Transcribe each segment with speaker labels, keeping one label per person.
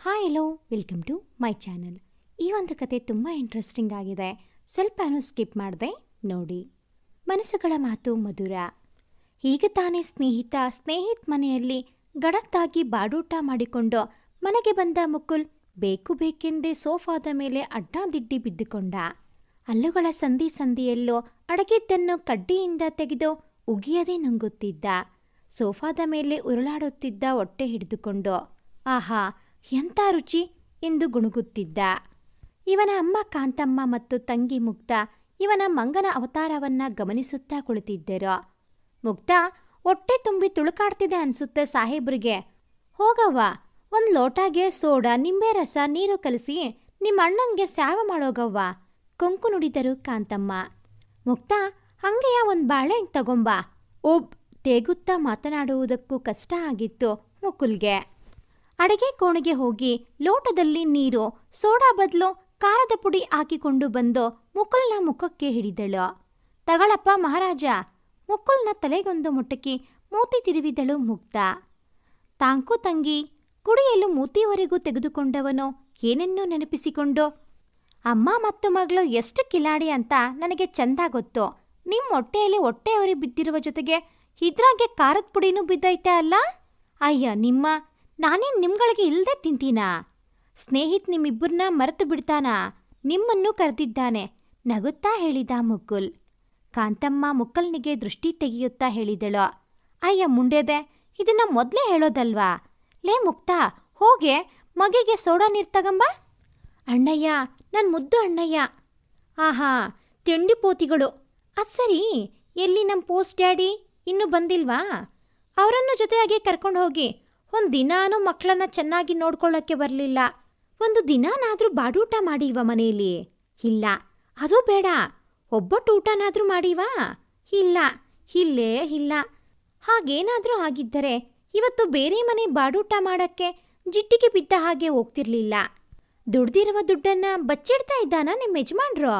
Speaker 1: Hi hello welcome to my channel. ಈ ಒಂದು ಕತೆ ತುಂಬ ಇಂಟ್ರೆಸ್ಟಿಂಗ್ ಆಗಿದೆ. ಸ್ವಲ್ಪನೂ ಸ್ಕಿಪ್ ಮಾಡದೆ ನೋಡಿ. ಮನಸ್ಸುಗಳ ಮಾತು ಮಧುರ. ಈಗ ತಾನೇ ಸ್ನೇಹಿತ ಮನೆಯಲ್ಲಿ ಗಡತ್ತಾಗಿ ಬಾಡೂಟ ಮಾಡಿಕೊಂಡು ಮನೆಗೆ ಬಂದ ಮುಕುಲ್ ಬೇಕೆಂದೇ ಸೋಫಾದ ಮೇಲೆ ಅಡ್ಡಾದಿಡ್ಡಿ ಬಿದ್ದುಕೊಂಡ. ಹಲ್ಲುಗಳ ಸಂದಿಯಲ್ಲೋ ಅಡಗಿದ್ದನ್ನು ಕಡ್ಡಿಯಿಂದ ತೆಗೆದು ಉಗಿಯದೆ ನುಂಗುತ್ತಿದ್ದ. ಸೋಫಾದ ಮೇಲೆ ಉರುಳಾಡುತ್ತಿದ್ದ ಹೊಟ್ಟೆ ಹಿಡಿದುಕೊಂಡು ಆಹಾ ಎಂಥ ರುಚಿ ಎಂದು ಗುಣುಗುತ್ತಿದ್ದ. ಇವನ ಅಮ್ಮ ಕಾಂತಮ್ಮ ಮತ್ತು ತಂಗಿ ಮುಕ್ತ ಇವನ ಮಂಗನ ಅವತಾರವನ್ನ ಗಮನಿಸುತ್ತಾ ಕುಳಿತಿದ್ದರು. ಮುಕ್ತ ಹೊಟ್ಟೆ ತುಂಬಿ ತುಳುಕಾಡ್ತಿದೆ ಅನ್ಸುತ್ತೆ ಸಾಹೇಬ್ರಿಗೆ. ಹೋಗವ್ವ, ಒಂದು ಲೋಟಾಗೆ ಸೋಡಾ ನಿಂಬೆ ರಸ ನೀರು ಕಲಸಿ ನಿಮ್ಮ ಅಣ್ಣಂಗೆ ಸ್ಯಾವ ಮಾಡೋಗವ್ವ, ಕೊಂಕು ನುಡಿದರು ಕಾಂತಮ್ಮ. ಮುಕ್ತ ಹಂಗೆಯ ಒಂದು ಬಾಳೆಹಣ್ಣು ತಗೊಂಬ. ತೇಗುತ್ತಾ ಮಾತನಾಡುವುದಕ್ಕೂ ಕಷ್ಟ ಆಗಿತ್ತು ಮುಕುಲ್ಗೆ. ಅಡುಗೆ ಕೋಣೆಗೆ ಹೋಗಿ ಲೋಟದಲ್ಲಿ ನೀರು ಸೋಡಾ ಬದಲು ಖಾರದ ಪುಡಿ ಹಾಕಿಕೊಂಡು ಬಂದು ಮುಕುಲ್ನ ಮುಖಕ್ಕೆ ಹಿಡಿದಳು. ತಗಳಪ್ಪ ಮಹಾರಾಜ. ಮುಕುಲ್ನ ತಲೆಗೊಂದು ಮುಟಕಿ ಮೂತಿ ತಿರುವಿದಳು ಮುಕ್ತ. ತಾಂಕು ತಂಗಿ ಕುಡಿಯಲು ಮೂತಿವರೆಗೂ ತೆಗೆದುಕೊಂಡವನು ಏನನ್ನೂ ನೆನಪಿಸಿಕೊಂಡು, ಅಮ್ಮ ಮತ್ತು ಮಗಳು ಎಷ್ಟು ಕಿಲಾಡಿ ಅಂತ ನನಗೆ ಚಂದ ಗೊತ್ತು. ನಿಮ್ಮ ಹೊಟ್ಟೆಯಲ್ಲಿ ಹೊಟ್ಟೆಯವರಿ ಬಿದ್ದಿರುವ ಜೊತೆಗೆ ಇದ್ರಾಗೆ ಖಾರದ ಪುಡಿನೂ ಬಿದ್ದೈತೆ ಅಲ್ಲ. ಅಯ್ಯ ನಾನೇನು ನಿಮ್ಗಳಿಗೆ ಇಲ್ಲದೆ ತಿಂತೀನಾ? ಸ್ನೇಹಿತ್ ನಿಮ್ಮಿಬ್ಬರನ್ನ ಮರೆತು ಬಿಡ್ತಾನಾ? ನಿಮ್ಮನ್ನು ಕರೆದಿದ್ದಾನೆ ನಗುತ್ತಾ ಹೇಳಿದ ಮುಕುಲ್. ಕಾಂತಮ್ಮ ಮುಕುಲ್ನಿಗೆ ದೃಷ್ಟಿ ತೆಗೆಯುತ್ತಾ ಹೇಳಿದಳು, ಅಯ್ಯ ಮುಂಡೆದೆ, ಇದನ್ನ ಮೊದಲೇ ಹೇಳೋದಲ್ವಾ? ಲೇ ಮುಕ್ತ, ಹೋಗೆ ಮಗಿಗೆ ಸೋಡಾ ನೀರು ತಗಂಬ. ಅಣ್ಣಯ್ಯ, ನನ್ನ ಮುದ್ದು ಅಣ್ಣಯ್ಯ. ಆಹಾ ತಿಂಡಿ ಪೋತಿಗಳು. ಅದು ಸರಿ, ಎಲ್ಲಿ ನಮ್ಮ ಪೋಸ್ಟ್ ಡ್ಯಾಡಿ ಇನ್ನೂ ಬಂದಿಲ್ವಾ? ಅವರನ್ನು ಜೊತೆಯಾಗಿ ಕರ್ಕೊಂಡು ಹೋಗಿ. ಒಂದು ದಿನಾನೂ ಮಕ್ಕಳನ್ನ ಚೆನ್ನಾಗಿ ನೋಡ್ಕೊಳ್ಳೋಕ್ಕೆ ಬರಲಿಲ್ಲ. ಒಂದು ದಿನಾನಾದರೂ ಬಾಡೂಟ ಮಾಡೀವ ಮನೆಯಲ್ಲಿ? ಇಲ್ಲ. ಅದು ಬೇಡ, ಒಬ್ಬಟ್ಟು ಊಟನಾದರೂ ಮಾಡೀವಾ? ಇಲ್ಲ. ಇಲ್ಲೇ ಇಲ್ಲ. ಹಾಗೇನಾದರೂ ಆಗಿದ್ದರೆ ಇವತ್ತು ಬೇರೆ ಮನೆ ಬಾಡೂಟ ಮಾಡೋಕ್ಕೆ ಜಿಟ್ಟಿಗೆ ಬಿದ್ದ ಹಾಗೆ ಹೋಗ್ತಿರ್ಲಿಲ್ಲ. ದುಡ್ದಿರುವ ದುಡ್ಡನ್ನು ಬಚ್ಚಿಡ್ತಾ ಇದ್ದಾನ ನಿಮ್ಮ ಯಜಮಾನ್ರು?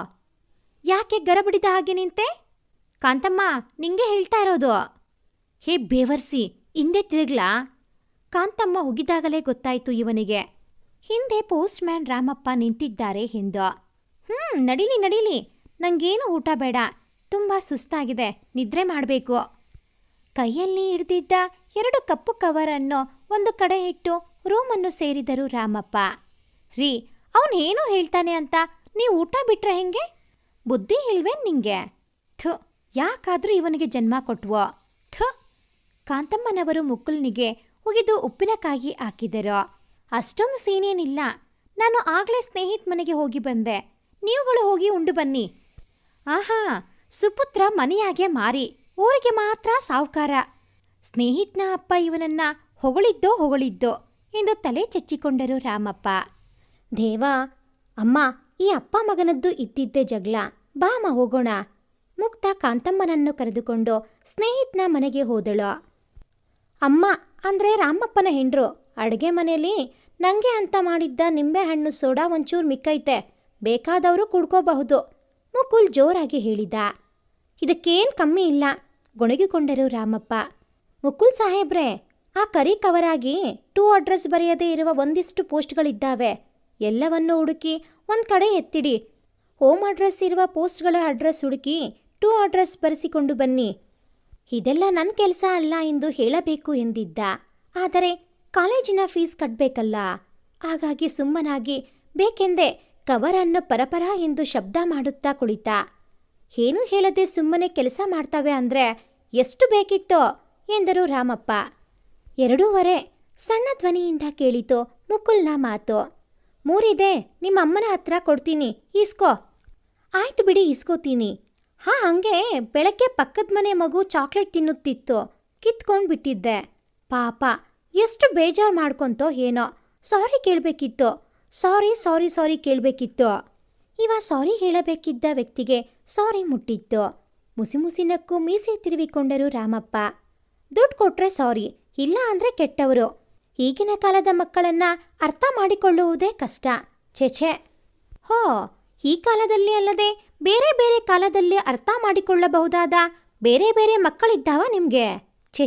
Speaker 1: ಯಾಕೆ ಗರಬಡಿದ ಹಾಗೆ ನಿಂತೆ? ಕಾಂತಮ್ಮ, ನಿಂಗೆ ಹೇಳ್ತಾ ಇರೋದು. ಹೇ ಬೇವರ್ಸಿ, ಹಿಂದೆ ತಿರುಗ್ಲಾ? ಕಾಂತಮ್ಮ ಹೋಗಿದಾಗಲೇ ಗೊತ್ತಾಯ್ತು ಇವನಿಗೆ. ಹಿಂದೆ ಪೋಸ್ಟ್ ಮ್ಯಾನ್ ರಾಮಪ್ಪ ನಿಂತಿದ್ದಾರೆ ಎಂದು. ನಡೀಲಿ, ನಂಗೇನು ಊಟ ಬೇಡ, ತುಂಬ ಸುಸ್ತಾಗಿದೆ, ನಿದ್ರೆ ಮಾಡಬೇಕು. ಕೈಯಲ್ಲಿ ಹಿಡಿದಿದ್ದ 2 ಕಪ್ಪು ಕವರನ್ನು ಒಂದು ಕಡೆ ಇಟ್ಟು ರೂಮನ್ನು ಸೇರಿದರು ರಾಮಪ್ಪ. ರೀ, ಅವನೇನು ಹೇಳ್ತಾನೆ ಅಂತ ನೀವು ಊಟ ಬಿಟ್ರೆ ಹೆಂಗೆ? ಬುದ್ಧಿ ಇಲ್ವೇನ್ ನಿಂಗೆ? ಯಾಕಾದ್ರೂ ಇವನಿಗೆ ಜನ್ಮ ಕೊಟ್ವೋ? ಕಾಂತಮ್ಮನವರು ಮುಕುಲ್ನಿಗೆ ಉಗಿದು ಉಪ್ಪಿನಕಾಯಿ ಹಾಕಿದರು. ಅಷ್ಟೊಂದು ಸೀನೇನಿಲ್ಲ. ನಾನು ಆಗಲೇ ಸ್ನೇಹಿತ ಮನೆಗೆ ಹೋಗಿ ಬಂದೆ. ನೀವುಗಳು ಹೋಗಿ ಉಂಡು ಬನ್ನಿ. ಆಹಾ, ಸುಪುತ್ರ ಮನೆಯಾಗೆ ಮಾರಿ, ಊರಿಗೆ ಮಾತ್ರ ಸಾವುಕಾರ. ಸ್ನೇಹಿತನ ಅಪ್ಪ ಇವನನ್ನ ಹೊಗಳಿದ್ದೋ ಎಂದು ತಲೆ ಚಚ್ಚಿಕೊಂಡರು ರಾಮಪ್ಪ. ದೇವಾ, ಅಮ್ಮ, ಈ ಅಪ್ಪ ಮಗನದ್ದು ಇದ್ದಿದ್ದೇ ಜಗಳ. ಬಾಮ ಹೋಗೋಣ. ಮುಕ್ತ ಕಾಂತಮ್ಮನನ್ನು ಕರೆದುಕೊಂಡು ಸ್ನೇಹಿತನ ಮನೆಗೆ ಹೋದಳು. ಅಮ್ಮ ಅಂದರೆ ರಾಮಪ್ಪನ ಹೆಂಡ್ರು. ಅಡುಗೆ ಮನೆಯಲ್ಲಿ ನನಗೆ ಅಂತ ಮಾಡಿದ್ದ ನಿಂಬೆಹಣ್ಣು ಸೋಡಾ ಒಂಚೂರು ಮಿಕ್ಕೈತೆ, ಬೇಕಾದವರು ಕುಡ್ಕೋಬಹುದು, ಮುಕುಲ್ ಜೋರಾಗಿ ಹೇಳಿದ. ಇದಕ್ಕೇನು ಕಮ್ಮಿ ಇಲ್ಲ, ಗೊಣಗಿಕೊಂಡರು ರಾಮಪ್ಪ. ಮುಕುಲ್ ಸಾಹೇಬ್ರೆ, ಆ ಕರಿ ಕವರಾಗಿ 2 ಅಡ್ರೆಸ್ ಬರೆಯದೇ ಇರುವ ಒಂದಿಷ್ಟು ಪೋಸ್ಟ್ಗಳಿದ್ದಾವೆ. ಎಲ್ಲವನ್ನೂ ಹುಡುಕಿ ಒಂದು ಕಡೆ ಎತ್ತಿಡಿ. ಹೋಮ್ ಅಡ್ರೆಸ್ ಇರುವ ಪೋಸ್ಟ್ಗಳ ಅಡ್ರೆಸ್ ಹುಡುಕಿ 2 ಅಡ್ರೆಸ್ ಬರೆಸಿಕೊಂಡು ಬನ್ನಿ. ಇದೆಲ್ಲ ನನ್ನ ಕೆಲಸ ಅಲ್ಲ ಎಂದು ಹೇಳಬೇಕು ಎಂದಿದ್ದ. ಆದರೆ ಕಾಲೇಜಿನ ಫೀಸ್ ಕಟ್ಟಬೇಕಲ್ಲ. ಹಾಗಾಗಿ ಸುಮ್ಮನಾಗಿ ಬೇಕೆಂದೇ ಕವರನ್ನು ಪರಪರ ಎಂದು ಶಬ್ದ ಮಾಡುತ್ತಾ ಕುಳಿತ. ಏನೂ ಹೇಳದೆ ಸುಮ್ಮನೆ ಕೆಲಸ ಮಾಡ್ತವೆ ಅಂದರೆ ಎಷ್ಟು ಬೇಕಿತ್ತೋ ಎಂದರು ರಾಮಪ್ಪ. 2:15 ಸಣ್ಣ ಧ್ವನಿಯಿಂದ ಕೇಳಿತು ಮುಕುಲ್ನ ಮಾತು. 3 ನಿಮ್ಮ ಅಮ್ಮನ ಹತ್ರ ಕೊಡ್ತೀನಿ, ಈಸ್ಕೋ. ಆಯ್ತು ಬಿಡಿ, ಈಸ್ಕೋತೀನಿ. ಹಾಗೆ ಬೆಳಗ್ಗೆ ಪಕ್ಕದ ಮನೆ ಮಗು ಚಾಕ್ಲೇಟ್ ತಿನ್ನುತ್ತಿತ್ತು, ಕಿತ್ಕೊಂಡು ಬಿಟ್ಟಿದ್ದೆ. ಪಾಪ ಎಷ್ಟು ಬೇಜಾರು ಮಾಡ್ಕೊಂತೋ ಏನೋ. ಸಾರಿ ಕೇಳಬೇಕಿತ್ತು. ಸಾರಿ ಕೇಳಬೇಕಿತ್ತು. ಇವ ಸಾರಿ ಹೇಳಬೇಕಿದ್ದ ವ್ಯಕ್ತಿಗೆ ಸಾರಿ ಮುಟ್ಟಿತ್ತು. ಮುಸಿನಕ್ಕೂ ಮೀಸೆ ತಿರುವಿಕೊಂಡರು ರಾಮಪ್ಪ. ದುಡ್ಡು ಕೊಟ್ರೆ ಸಾರಿ, ಇಲ್ಲ ಅಂದರೆ ಕೆಟ್ಟವರು. ಈಗಿನ ಕಾಲದ ಮಕ್ಕಳನ್ನ ಅರ್ಥ ಮಾಡಿಕೊಳ್ಳುವುದೇ ಕಷ್ಟ. ಛೆ. ಈ ಕಾಲದಲ್ಲಿ ಅಲ್ಲದೆ ಬೇರೆ ಕಾಲದಲ್ಲಿ ಅರ್ಥ ಮಾಡಿಕೊಳ್ಳಬಹುದಾದ ಬೇರೆ ಮಕ್ಕಳಿದ್ದಾವ ನಿಮಗೆ? ಛೆ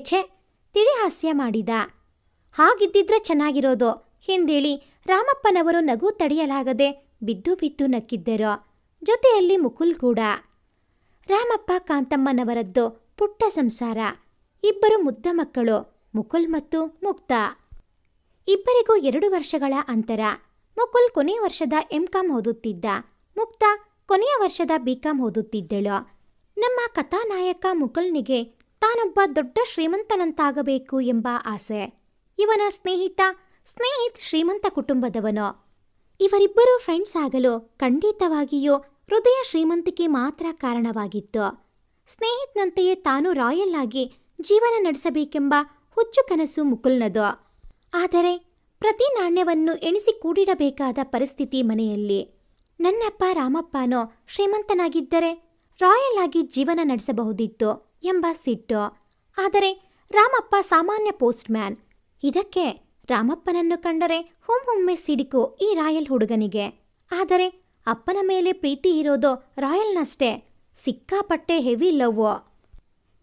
Speaker 1: ತಿಳಿ ಹಾಸ್ಯ ಮಾಡಿದ. ಹಾಗಿದ್ದಿದ್ರೆ ಚೆನ್ನಾಗಿರೋದು. ಹಿಂದೇಳಿ ರಾಮಪ್ಪನವರು ನಗು ತಡೆಯಲಾಗದೆ ಬಿದ್ದು ಬಿದ್ದು ನಕ್ಕಿದ್ದರು. ಜೊತೆಯಲ್ಲಿ ಮುಕುಲ್ ಕೂಡ. ರಾಮಪ್ಪ ಕಾಂತಮ್ಮನವರದ್ದು ಪುಟ್ಟ ಸಂಸಾರ. ಇಬ್ಬರು ಮುದ್ದ ಮಕ್ಕಳು, ಮುಕುಲ್ ಮತ್ತು ಮುಕ್ತಾ. ಇಬ್ಬರಿಗೂ 2 ವರ್ಷಗಳ ಅಂತರ. ಮುಕುಲ್ ಕೊನೆಯ ವರ್ಷದ ಎಂಕಾಂ ಓದುತ್ತಿದ್ದ. ಮುಕ್ತಾ ಕೊನೆಯ ವರ್ಷದ ಬಿಕಾಂ ಓದುತ್ತಿದ್ದಳು. ನಮ್ಮ ಕಥಾನಾಯಕ ಮುಕುಲ್ನಿಗೆ ತಾನೊಬ್ಬ ದೊಡ್ಡ ಶ್ರೀಮಂತನಂತಾಗಬೇಕು ಎಂಬ ಆಸೆ. ಇವನ ಸ್ನೇಹಿತ್ ಶ್ರೀಮಂತ ಕುಟುಂಬದವನು. ಇವರಿಬ್ಬರೂ ಫ್ರೆಂಡ್ಸ್ ಆಗಲು ಖಂಡಿತವಾಗಿಯೂ ಹೃದಯ ಶ್ರೀಮಂತಿಕೆ ಮಾತ್ರ ಕಾರಣವಾಗಿತ್ತು. ಸ್ನೇಹಿತನಂತೆಯೇ ತಾನು ರಾಯಲ್ ಆಗಿ ಜೀವನ ನಡೆಸಬೇಕೆಂಬ ಹುಚ್ಚು ಕನಸು ಮುಕುಲ್ನದು. ಆದರೆ ಪ್ರತಿ ನಾಣ್ಯವನ್ನು ಎಣಿಸಿ ಕೂಡಿಡಬೇಕಾದ ಪರಿಸ್ಥಿತಿ ಮನೆಯಲ್ಲಿ. ನನ್ನಪ್ಪ ರಾಮಪ್ಪನೋ ಶ್ರೀಮಂತನಾಗಿದ್ದರೆ ರಾಯಲ್ ಆಗಿ ಜೀವನ ನಡೆಸಬಹುದಿತ್ತು ಎಂಬ ಸಿಟ್ಟು. ಆದರೆ ರಾಮಪ್ಪ ಸಾಮಾನ್ಯ ಪೋಸ್ಟ್ ಮ್ಯಾನ್. ಇದಕ್ಕೆ ರಾಮಪ್ಪನನ್ನು ಕಂಡರೆ ಒಮ್ಮೊಮ್ಮೆ ಸಿಡಿಕು ಈ ರಾಯಲ್ ಹುಡುಗನಿಗೆ. ಆದರೆ ಅಪ್ಪನ ಮೇಲೆ ಪ್ರೀತಿ ಇರೋದು ರಾಯಲ್ನಷ್ಟೇ, ಸಿಕ್ಕಾಪಟ್ಟೆ ಹೆವಿ ಲವ್ವು.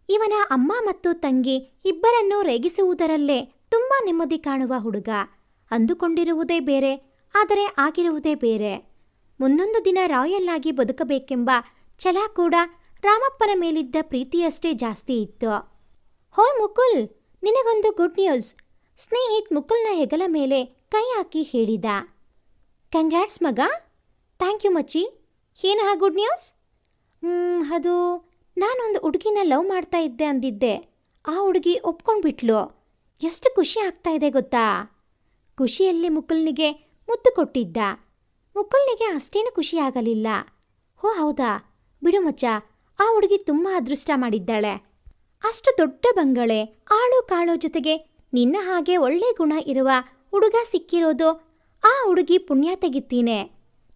Speaker 1: ಇವನ ಅಮ್ಮ ಮತ್ತು ತಂಗಿ ಇಬ್ಬರನ್ನೂ ರೇಗಿಸುವುದರಲ್ಲೇ ತುಂಬ ನೆಮ್ಮದಿ ಕಾಣುವ ಹುಡುಗ. ಅಂದುಕೊಂಡಿರುವುದೇ ಬೇರೆ, ಆದರೆ ಆಗಿರುವುದೇ ಬೇರೆ. ಮುಂದೊಂದು ದಿನ ರಾಯಲ್ ಆಗಿ ಬದುಕಬೇಕೆಂಬ ಛಲ ಕೂಡ ರಾಮಪ್ಪನ ಮೇಲಿದ್ದ ಪ್ರೀತಿಯಷ್ಟೇ ಜಾಸ್ತಿ ಇತ್ತು. ಹೋಯ್ ಮುಕುಲ್, ನಿನಗೊಂದು ಗುಡ್ ನ್ಯೂಸ್, ಸ್ನೇಹಿತ್ ಮುಕುಲ್ನ ಹೆಗಲ ಮೇಲೆ ಕೈ ಹಾಕಿ ಹೇಳಿದ. ಕಂಗ್ರಾಟ್ಸ್ ಮಗ. ಥ್ಯಾಂಕ್ ಯು ಮಚ್ಚಿ. ಏನು ಆ ಗುಡ್ ನ್ಯೂಸ್? ಅದು ನಾನೊಂದು ಹುಡುಗಿನ ಲವ್ ಮಾಡ್ತಾ ಇದ್ದೆ ಅಂದಿದ್ದೆ. ಆ ಹುಡುಗಿ ಒಪ್ಕೊಂಡ್ಬಿಟ್ಲು. ಎಷ್ಟು ಖುಷಿ ಆಗ್ತಾ ಇದೆ ಗೊತ್ತಾ? ಖುಷಿಯಲ್ಲಿ ಮುಕುಲ್ನಿಗೆ ಮುತ್ತು ಕೊಟ್ಟಿದ್ದ. ಮುಕುಲ್ನಿಗೆ ಅಷ್ಟೇನು ಖುಷಿಯಾಗಲಿಲ್ಲ. ಓ ಹೌದಾ, ಬಿಡು ಮಚ್ಚ, ಆ ಹುಡುಗಿ ತುಂಬ ಅದೃಷ್ಟ ಮಾಡಿದ್ದಾಳೆ. ಅಷ್ಟು ದೊಡ್ಡ ಬಂಗಲೆ, ಆಳು ಕಾಳು ಜೊತೆಗೆ ನಿನ್ನ ಹಾಗೆ ಒಳ್ಳೆ ಗುಣ ಇರುವ ಹುಡುಗ ಸಿಕ್ಕಿರೋದು ಆ ಹುಡುಗಿ ಪುಣ್ಯ ತೆಗಿತೀನಿ.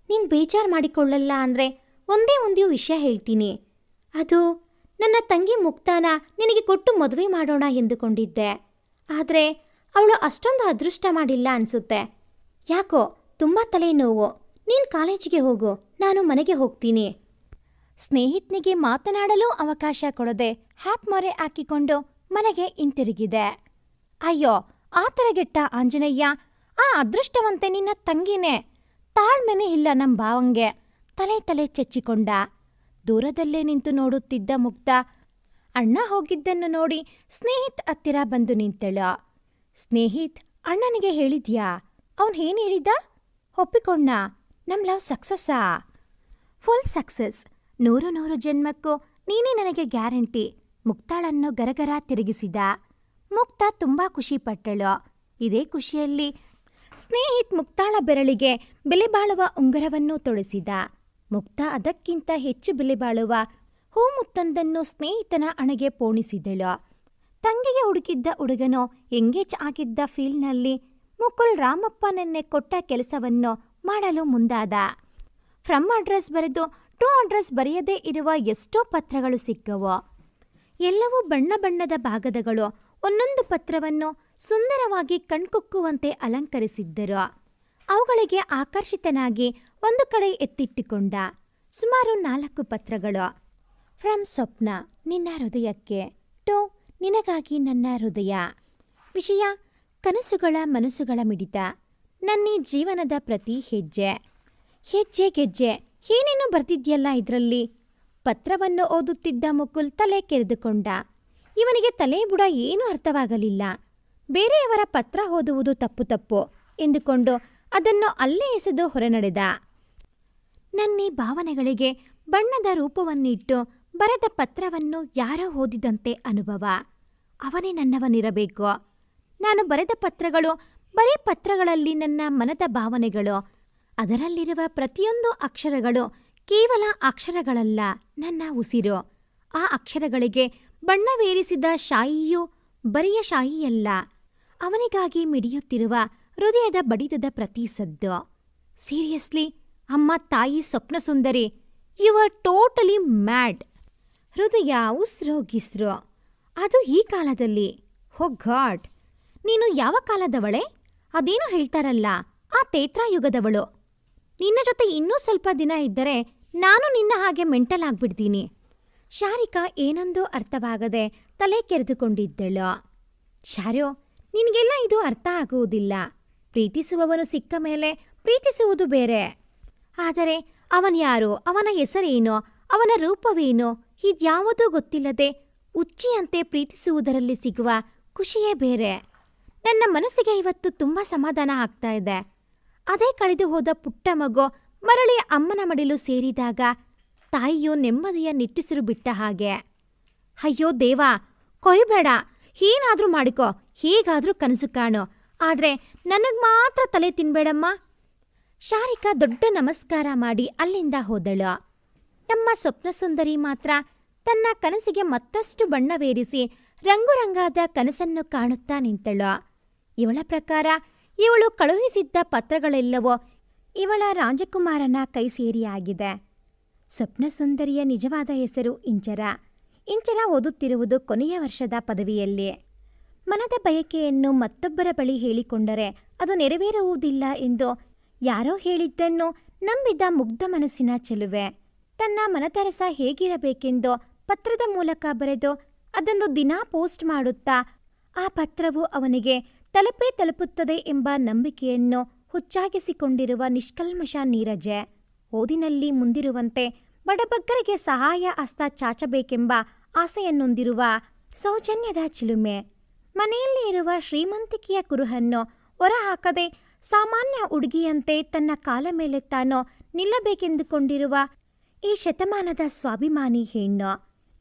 Speaker 1: ನೀನು ಬೇಜಾರು ಮಾಡಿಕೊಳ್ಳಲ್ಲ ಅಂದರೆ ಒಂದೇ ಒಂದು ವಿಷಯ ಹೇಳ್ತೀನಿ. ಅದು ನನ್ನ ತಂಗಿ ಮುಕ್ತಾನ ನಿನಗೆ ಕೊಟ್ಟು ಮದುವೆ ಮಾಡೋಣ ಎಂದುಕೊಂಡಿದ್ದೆ. ಆದರೆ ಅವಳು ಅಷ್ಟೊಂದು ಅದೃಷ್ಟ ಮಾಡಿಲ್ಲ ಅನಿಸುತ್ತೆ. ಯಾಕೋ ತುಂಬ ತಲೆನೋವು. ನೀನು ಕಾಲೇಜಿಗೆ ಹೋಗು, ನಾನು ಮನೆಗೆ ಹೋಗ್ತೀನಿ. ಸ್ನೇಹಿತನಿಗೆ ಮಾತನಾಡಲು ಅವಕಾಶ ಕೊಡದೆ ಹ್ಯಾಪ್ ಮೊರೆ ಹಾಕಿಕೊಂಡು ಮನೆಗೆ ಹಿಂತಿರುಗಿದೆ. ಅಯ್ಯೋ ಆ ಥರಗೆಟ್ಟ ಆಂಜನೇಯ, ಆ ಅದೃಷ್ಟವಂತೆ ನಿನ್ನ ತಂಗಿನೇ. ತಾಳ್ಮೆನೇ ಇಲ್ಲ ನಮ್ಮ ಭಾವಂಗೆ. ತಲೆ ಚೆಚ್ಚಿಕೊಂಡ. ದೂರದಲ್ಲೇ ನಿಂತು ನೋಡುತ್ತಿದ್ದ ಮುಕ್ತ ಅಣ್ಣ ಹೋಗಿದ್ದನ್ನು ನೋಡಿ ಸ್ನೇಹಿತ್ ಹತ್ತಿರ ಬಂದು ನಿಂತಳು. ಸ್ನೇಹಿತ್, ಅಣ್ಣನಿಗೆ ಹೇಳಿದ್ಯಾ? ಅವನು ಏನು ಹೇಳಿದ? ಒಪ್ಪಿಕೊಂಡ? ನಮ್ಮ ಲವ್ ಸಕ್ಸಸ್ಸಾ? Full success. 100 ಜನ್ಮಕ್ಕೂ ನೀನೇ ನನಗೆ ಗ್ಯಾರಂಟಿ. ಮುಕ್ತಾಳನ್ನು ಗರಗರ ತಿರುಗಿಸಿದ. ಮುಕ್ತ ತುಂಬ ಖುಷಿಪಟ್ಟಳು. ಇದೇ ಖುಷಿಯಲ್ಲಿ ಸ್ನೇಹಿತ್ ಮುಕ್ತಾಳ ಬೆರಳಿಗೆ ಬೆಲೆ ಬಾಳುವ ಉಂಗುರವನ್ನು ತೊಡಿಸಿದ. ಮುಕ್ತ ಅದಕ್ಕಿಂತ ಹೆಚ್ಚು ಬೆಲೆ ಬಾಳುವ ಹೂಮುತ್ತೊಂದನ್ನು ಸ್ನೇಹಿತನ ಹಣೆಗೆ ಪೋಣಿಸಿದಳು. ತಂಗಿಗೆ ಹುಡುಕಿದ್ದ ಹುಡುಗನು ಎಂಗೇಜ್ ಆಗಿದ್ದ ಫೀಲ್ನಲ್ಲಿ ಮುಕುಲ್ ರಾಮಪ್ಪನನ್ನೇ ಕೊಟ್ಟ ಕೆಲಸವನ್ನು ಮಾಡಲು ಮುಂದಾದ. ಫ್ರಮ್ ಅಡ್ರೆಸ್ ಬರೆದು ಟು ಅಡ್ರೆಸ್ ಬರೆಯದೇ ಇರುವ ಎಷ್ಟೋ ಪತ್ರಗಳು ಸಿಕ್ಕವು. ಎಲ್ಲವೂ ಬಣ್ಣ ಬಣ್ಣದ ಭಾಗದಗಳು. ಒಂದೊಂದು ಪತ್ರವನ್ನು ಸುಂದರವಾಗಿ ಕಣ್ಕುಕ್ಕುವಂತೆ ಅಲಂಕರಿಸಿದ್ದರು. ಅವುಗಳಿಗೆ ಆಕರ್ಷಿತನಾಗಿ ಒಂದು ಕಡೆ ಎತ್ತಿಟ್ಟುಕೊಂಡ. ಸುಮಾರು 4 ಪತ್ರಗಳು. ಫ್ರಮ್ ಸ್ವಪ್ನ, ನಿನ್ನ ಹೃದಯಕ್ಕೆ. ಟು, ನಿನಗಾಗಿ ನನ್ನ ಹೃದಯ. ವಿಷಯ, ಕನಸುಗಳ ಮನಸ್ಸುಗಳ ಮಿಡಿತ. ನನ್ನೀ ಜೀವನದ ಪ್ರತಿ ಹೆಜ್ಜೆ ಗೆಜ್ಜೆ. ಏನೇನು ಬರ್ತಿದ್ಯಲ್ಲ ಇದರಲ್ಲಿ. ಪತ್ರವನ್ನು ಓದುತ್ತಿದ್ದ ಮುಕುಲ್ ತಲೆ ಕೆರೆದುಕೊಂಡ. ಇವನಿಗೆ ತಲೆ ಬುಡ ಏನೂ ಅರ್ಥವಾಗಲಿಲ್ಲ. ಬೇರೆಯವರ ಪತ್ರ ಓದುವುದು ತಪ್ಪು ಎಂದುಕೊಂಡು ಅದನ್ನು ಅಲ್ಲೇ ಎಸೆದು ಹೊರನಡೆದ. ನನ್ನೀ ಭಾವನೆಗಳಿಗೆ ಬಣ್ಣದ ರೂಪವನ್ನಿಟ್ಟು ಬರೆದ ಪತ್ರವನ್ನು ಯಾರೋ ಓದಿದಂತೆ ಅನುಭವ. ಅವನೇ ನನ್ನವನಿರಬೇಕು. ನಾನು ಬರೆದ ಪತ್ರಗಳು ಬರೀ ಪತ್ರಗಳಲ್ಲಿ ನನ್ನ ಮನದ ಭಾವನೆಗಳು. ಅದರಲ್ಲಿರುವ ಪ್ರತಿಯೊಂದು ಅಕ್ಷರಗಳು ಕೇವಲ ಅಕ್ಷರಗಳಲ್ಲ, ನನ್ನ ಉಸಿರು. ಆ ಅಕ್ಷರಗಳಿಗೆ ಬಣ್ಣವೇರಿಸಿದ ಶಾಯಿಯೂ ಬರಿಯ ಶಾಯಿಯಲ್ಲ, ಅವನಿಗಾಗಿ ಮಿಡಿಯುತ್ತಿರುವ ಹೃದಯದ ಬಡಿತದ ಪ್ರತಿ ಸದ್ದು. ಸೀರಿಯಸ್ಲಿ ಅಮ್ಮ, ತಾಯಿ, ಸ್ವಪ್ನ ಸುಂದರಿ, ಯು ಆರ್ ಟೋಟಲಿ ಮ್ಯಾಡ್. ಹೃದಯ ಉಸ್ರೋ ಗಿಸ್ರೋ, ಅದು ಈ ಕಾಲದಲ್ಲಿ. ಹೋ ಗಾಡ್, ನೀನು ಯಾವ ಕಾಲದವಳೆ? ಅದೇನೋ ಹೇಳ್ತಾರಲ್ಲ, ಆ ತೇತ್ರಾಯುಗದವಳು. ನಿನ್ನ ಜೊತೆ ಇನ್ನೂ ಸ್ವಲ್ಪ ದಿನ ಇದ್ದರೆ ನಾನು ನಿನ್ನ ಹಾಗೆ ಮೆಂಟಲ್ ಆಗ್ಬಿಡ್ತೀನಿ. ಶಾರಿಕಾ ಏನೊಂದೂ ಅರ್ಥವಾಗದೆ ತಲೆ ಕೆರೆದುಕೊಂಡಿದ್ದಳು. ಶಾರೋ, ನಿನಗೆಲ್ಲ ಇದು ಅರ್ಥ ಆಗುವುದಿಲ್ಲ. ಪ್ರೀತಿಸುವವನು ಸಿಕ್ಕ ಮೇಲೆ ಪ್ರೀತಿಸುವುದು ಬೇರೆ. ಆದರೆ ಅವನ್ಯಾರು, ಅವನ ಹೆಸರೇನೋ, ಅವನ ರೂಪವೇನೋ ಇದ್ಯಾವುದೂ ಗೊತ್ತಿಲ್ಲದೆ ಹುಚ್ಚಿಯಂತೆ ಪ್ರೀತಿಸುವುದರಲ್ಲಿ ಸಿಗುವ ಖುಷಿಯೇ ಬೇರೆ. ನನ್ನ ಮನಸ್ಸಿಗೆ ಇವತ್ತು ತುಂಬ ಸಮಾಧಾನ ಆಗ್ತಾ ಇದೆ. ಅದೇ ಕಳೆದು ಹೋದ ಪುಟ್ಟ ಮಗು ಮರಳಿ ಅಮ್ಮನ ಮಡಿಲು ಸೇರಿದಾಗ ತಾಯಿಯು ನೆಮ್ಮದಿಯ ನಿಟ್ಟುಸಿರು ಬಿಟ್ಟ ಹಾಗೆ. ಅಯ್ಯೋ ದೇವಾ, ಕೊಯ್ಬೇಡ, ಏನಾದ್ರೂ ಮಾಡಿಕೋ, ಹೀಗಾದ್ರೂ ಕನಸು ಕಾಣು, ಆದ್ರೆ ನನಗ್ ಮಾತ್ರ ತಲೆ ತಿನ್ಬೇಡಮ್ಮ. ಶಾರಿಕಾ ದೊಡ್ಡ ನಮಸ್ಕಾರ ಮಾಡಿ ಅಲ್ಲಿಂದ ಹೋದಳು. ನಮ್ಮ ಸ್ವಪ್ನ ಸುಂದರಿ ಮಾತ್ರ ತನ್ನ ಕನಸಿಗೆ ಮತ್ತಷ್ಟು ಬಣ್ಣವೇರಿಸಿ ರಂಗುರಂಗಾದ ಕನಸನ್ನು ಕಾಣುತ್ತಾ ನಿಂತಳು. ಇವಳ ಪ್ರಕಾರ ಇವಳು ಕಳುಹಿಸಿದ್ದ ಪತ್ರಗಳೆಲ್ಲವೋ ಇವಳ ರಾಜಕುಮಾರನ ಕೈ ಸೇರಿಯಾಗಿದೆ. ಸ್ವಪ್ನ ಸುಂದರಿಯ ನಿಜವಾದ ಹೆಸರು ಇಂಚರ. ಇಂಚರ ಓದುತ್ತಿರುವುದು ಕೊನೆಯ ವರ್ಷದ ಪದವಿಯಲ್ಲಿ. ಮನದ ಬಯಕೆಯನ್ನು ಮತ್ತೊಬ್ಬರ ಬಳಿ ಹೇಳಿಕೊಂಡರೆ ಅದು ನೆರವೇರುವುದಿಲ್ಲ ಎಂದು ಯಾರೋ ಹೇಳಿದ್ದನ್ನು ನಂಬಿದ ಮುಗ್ಧ ಮನಸ್ಸಿನ ಚೆಲುವೆ ತನ್ನ ಮನತರಸ ಹೇಗಿರಬೇಕೆಂದು ಪತ್ರದ ಮೂಲಕ ಬರೆದು ಅದನ್ನು ದಿನಾ ಪೋಸ್ಟ್ ಮಾಡುತ್ತಾ ಆ ಪತ್ರವು ಅವನಿಗೆ ತಲುಪುತ್ತದೆ ಎಂಬ ನಂಬಿಕೆಯನ್ನು ಹುಚ್ಚಾಗಿಸಿಕೊಂಡಿರುವ ನಿಷ್ಕಲ್ಮಶ ನೀರಜೆ. ಓದಿನಲ್ಲಿ ಮುಂದಿರುವಂತೆ ಬಡಬಗ್ಗರಿಗೆ ಸಹಾಯ ಹಸ್ತ ಚಾಚಬೇಕೆಂಬ ಆಸೆಯನ್ನೊಂದಿರುವ ಸೌಜನ್ಯದ ಚಿಲುಮೆ. ಮನೆಯಲ್ಲಿ ಇರುವ ಶ್ರೀಮಂತಿಕೆಯ ಕುರುಹನ್ನು ಹೊರಹಾಕದೆ ಸಾಮಾನ್ಯ ಹುಡುಗಿಯಂತೆ ತನ್ನ ಕಾಲ ಮೇಲೆ ತಾನು ನಿಲ್ಲಬೇಕೆಂದುಕೊಂಡಿರುವ ಈ ಶತಮಾನದ ಸ್ವಾಭಿಮಾನಿ ಹೆಣ್ಣು.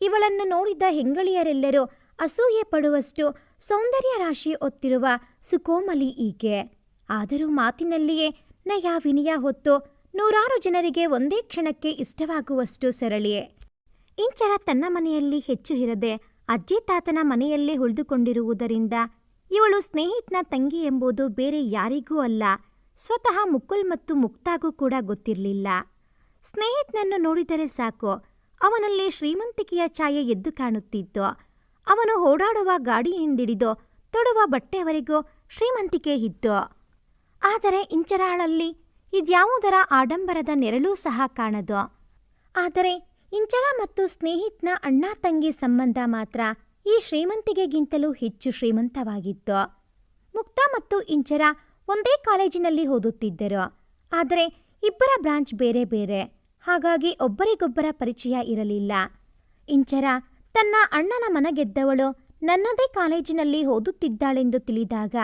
Speaker 1: ಇವಳನ್ನು ನೋಡಿದ ಹೆಂಗಳಿಯರೆಲ್ಲರೂ ಅಸೂಯೆ ಪಡುವಷ್ಟು ಸೌಂದರ್ಯ ರಾಶಿ ಹೊತ್ತಿರುವ ಸುಕೋಮಲಿ ಈಕೆ. ಆದರೂ ಮಾತಿನಲ್ಲಿಯೇ ನಯ ವಿನಯ ಹೊತ್ತು ನೂರಾರು ಜನರಿಗೆ ಒಂದೇ ಕ್ಷಣಕ್ಕೆ ಇಷ್ಟವಾಗುವಷ್ಟು ಸರಳಿಯೇ. ಇಂಚರ ತನ್ನ ಮನೆಯಲ್ಲಿ ಹೆಚ್ಚು ಇರದೆ ಅಜ್ಜಿ ತಾತನ ಮನೆಯಲ್ಲೇ ಉಳಿದುಕೊಂಡಿರುವುದರಿಂದ ಇವಳು ಸ್ನೇಹಿತನ ತಂಗಿ ಎಂಬುದು ಬೇರೆ ಯಾರಿಗೂ ಅಲ್ಲ, ಸ್ವತಃ ಮುಕುಲ್ ಮತ್ತು ಮುಕ್ತಾಗೂ ಕೂಡ ಗೊತ್ತಿರಲಿಲ್ಲ. ಸ್ನೇಹಿತನನ್ನು ನೋಡಿದರೆ ಸಾಕು, ಅವನಲ್ಲಿ ಶ್ರೀಮಂತಿಕೆಯ ಛಾಯೆ ಎದ್ದು ಕಾಣುತ್ತಿತ್ತು. ಅವನು ಓಡಾಡುವ ಗಾಡಿಯಿಂದಿಡಿದು ತೊಡುವ ಬಟ್ಟೆಯವರೆಗೂ ಶ್ರೀಮಂತಿಕೆ ಇತ್ತು. ಆದರೆ ಇಂಚರಾಳಲ್ಲಿ ಇದ್ಯಾವುದರ ಆಡಂಬರದ ನೆರಳೂ ಸಹ ಕಾಣದು. ಆದರೆ ಇಂಚರ ಮತ್ತು ಸ್ನೇಹಿತನ ಅಣ್ಣ ತಂಗಿ ಸಂಬಂಧ ಮಾತ್ರ ಈ ಶ್ರೀಮಂತಿಗೆಗಿಂತಲೂ ಹೆಚ್ಚು ಶ್ರೀಮಂತವಾಗಿತ್ತು. ಮುಕ್ತಾ ಮತ್ತು ಇಂಚರ ಒಂದೇ ಕಾಲೇಜಿನಲ್ಲಿ ಓದುತ್ತಿದ್ದರು. ಆದರೆ ಇಬ್ಬರ ಬ್ರಾಂಚ್ ಬೇರೆ ಬೇರೆ, ಹಾಗಾಗಿ ಒಬ್ಬರಿಗೊಬ್ಬರ ಪರಿಚಯ ಇರಲಿಲ್ಲ. ಇಂಚರ ತನ್ನ ಅಣ್ಣನ ಮನಗೆದ್ದವಳು ನನ್ನದೇ ಕಾಲೇಜಿನಲ್ಲಿ ಓದುತ್ತಿದ್ದಾಳೆಂದು ತಿಳಿದಾಗ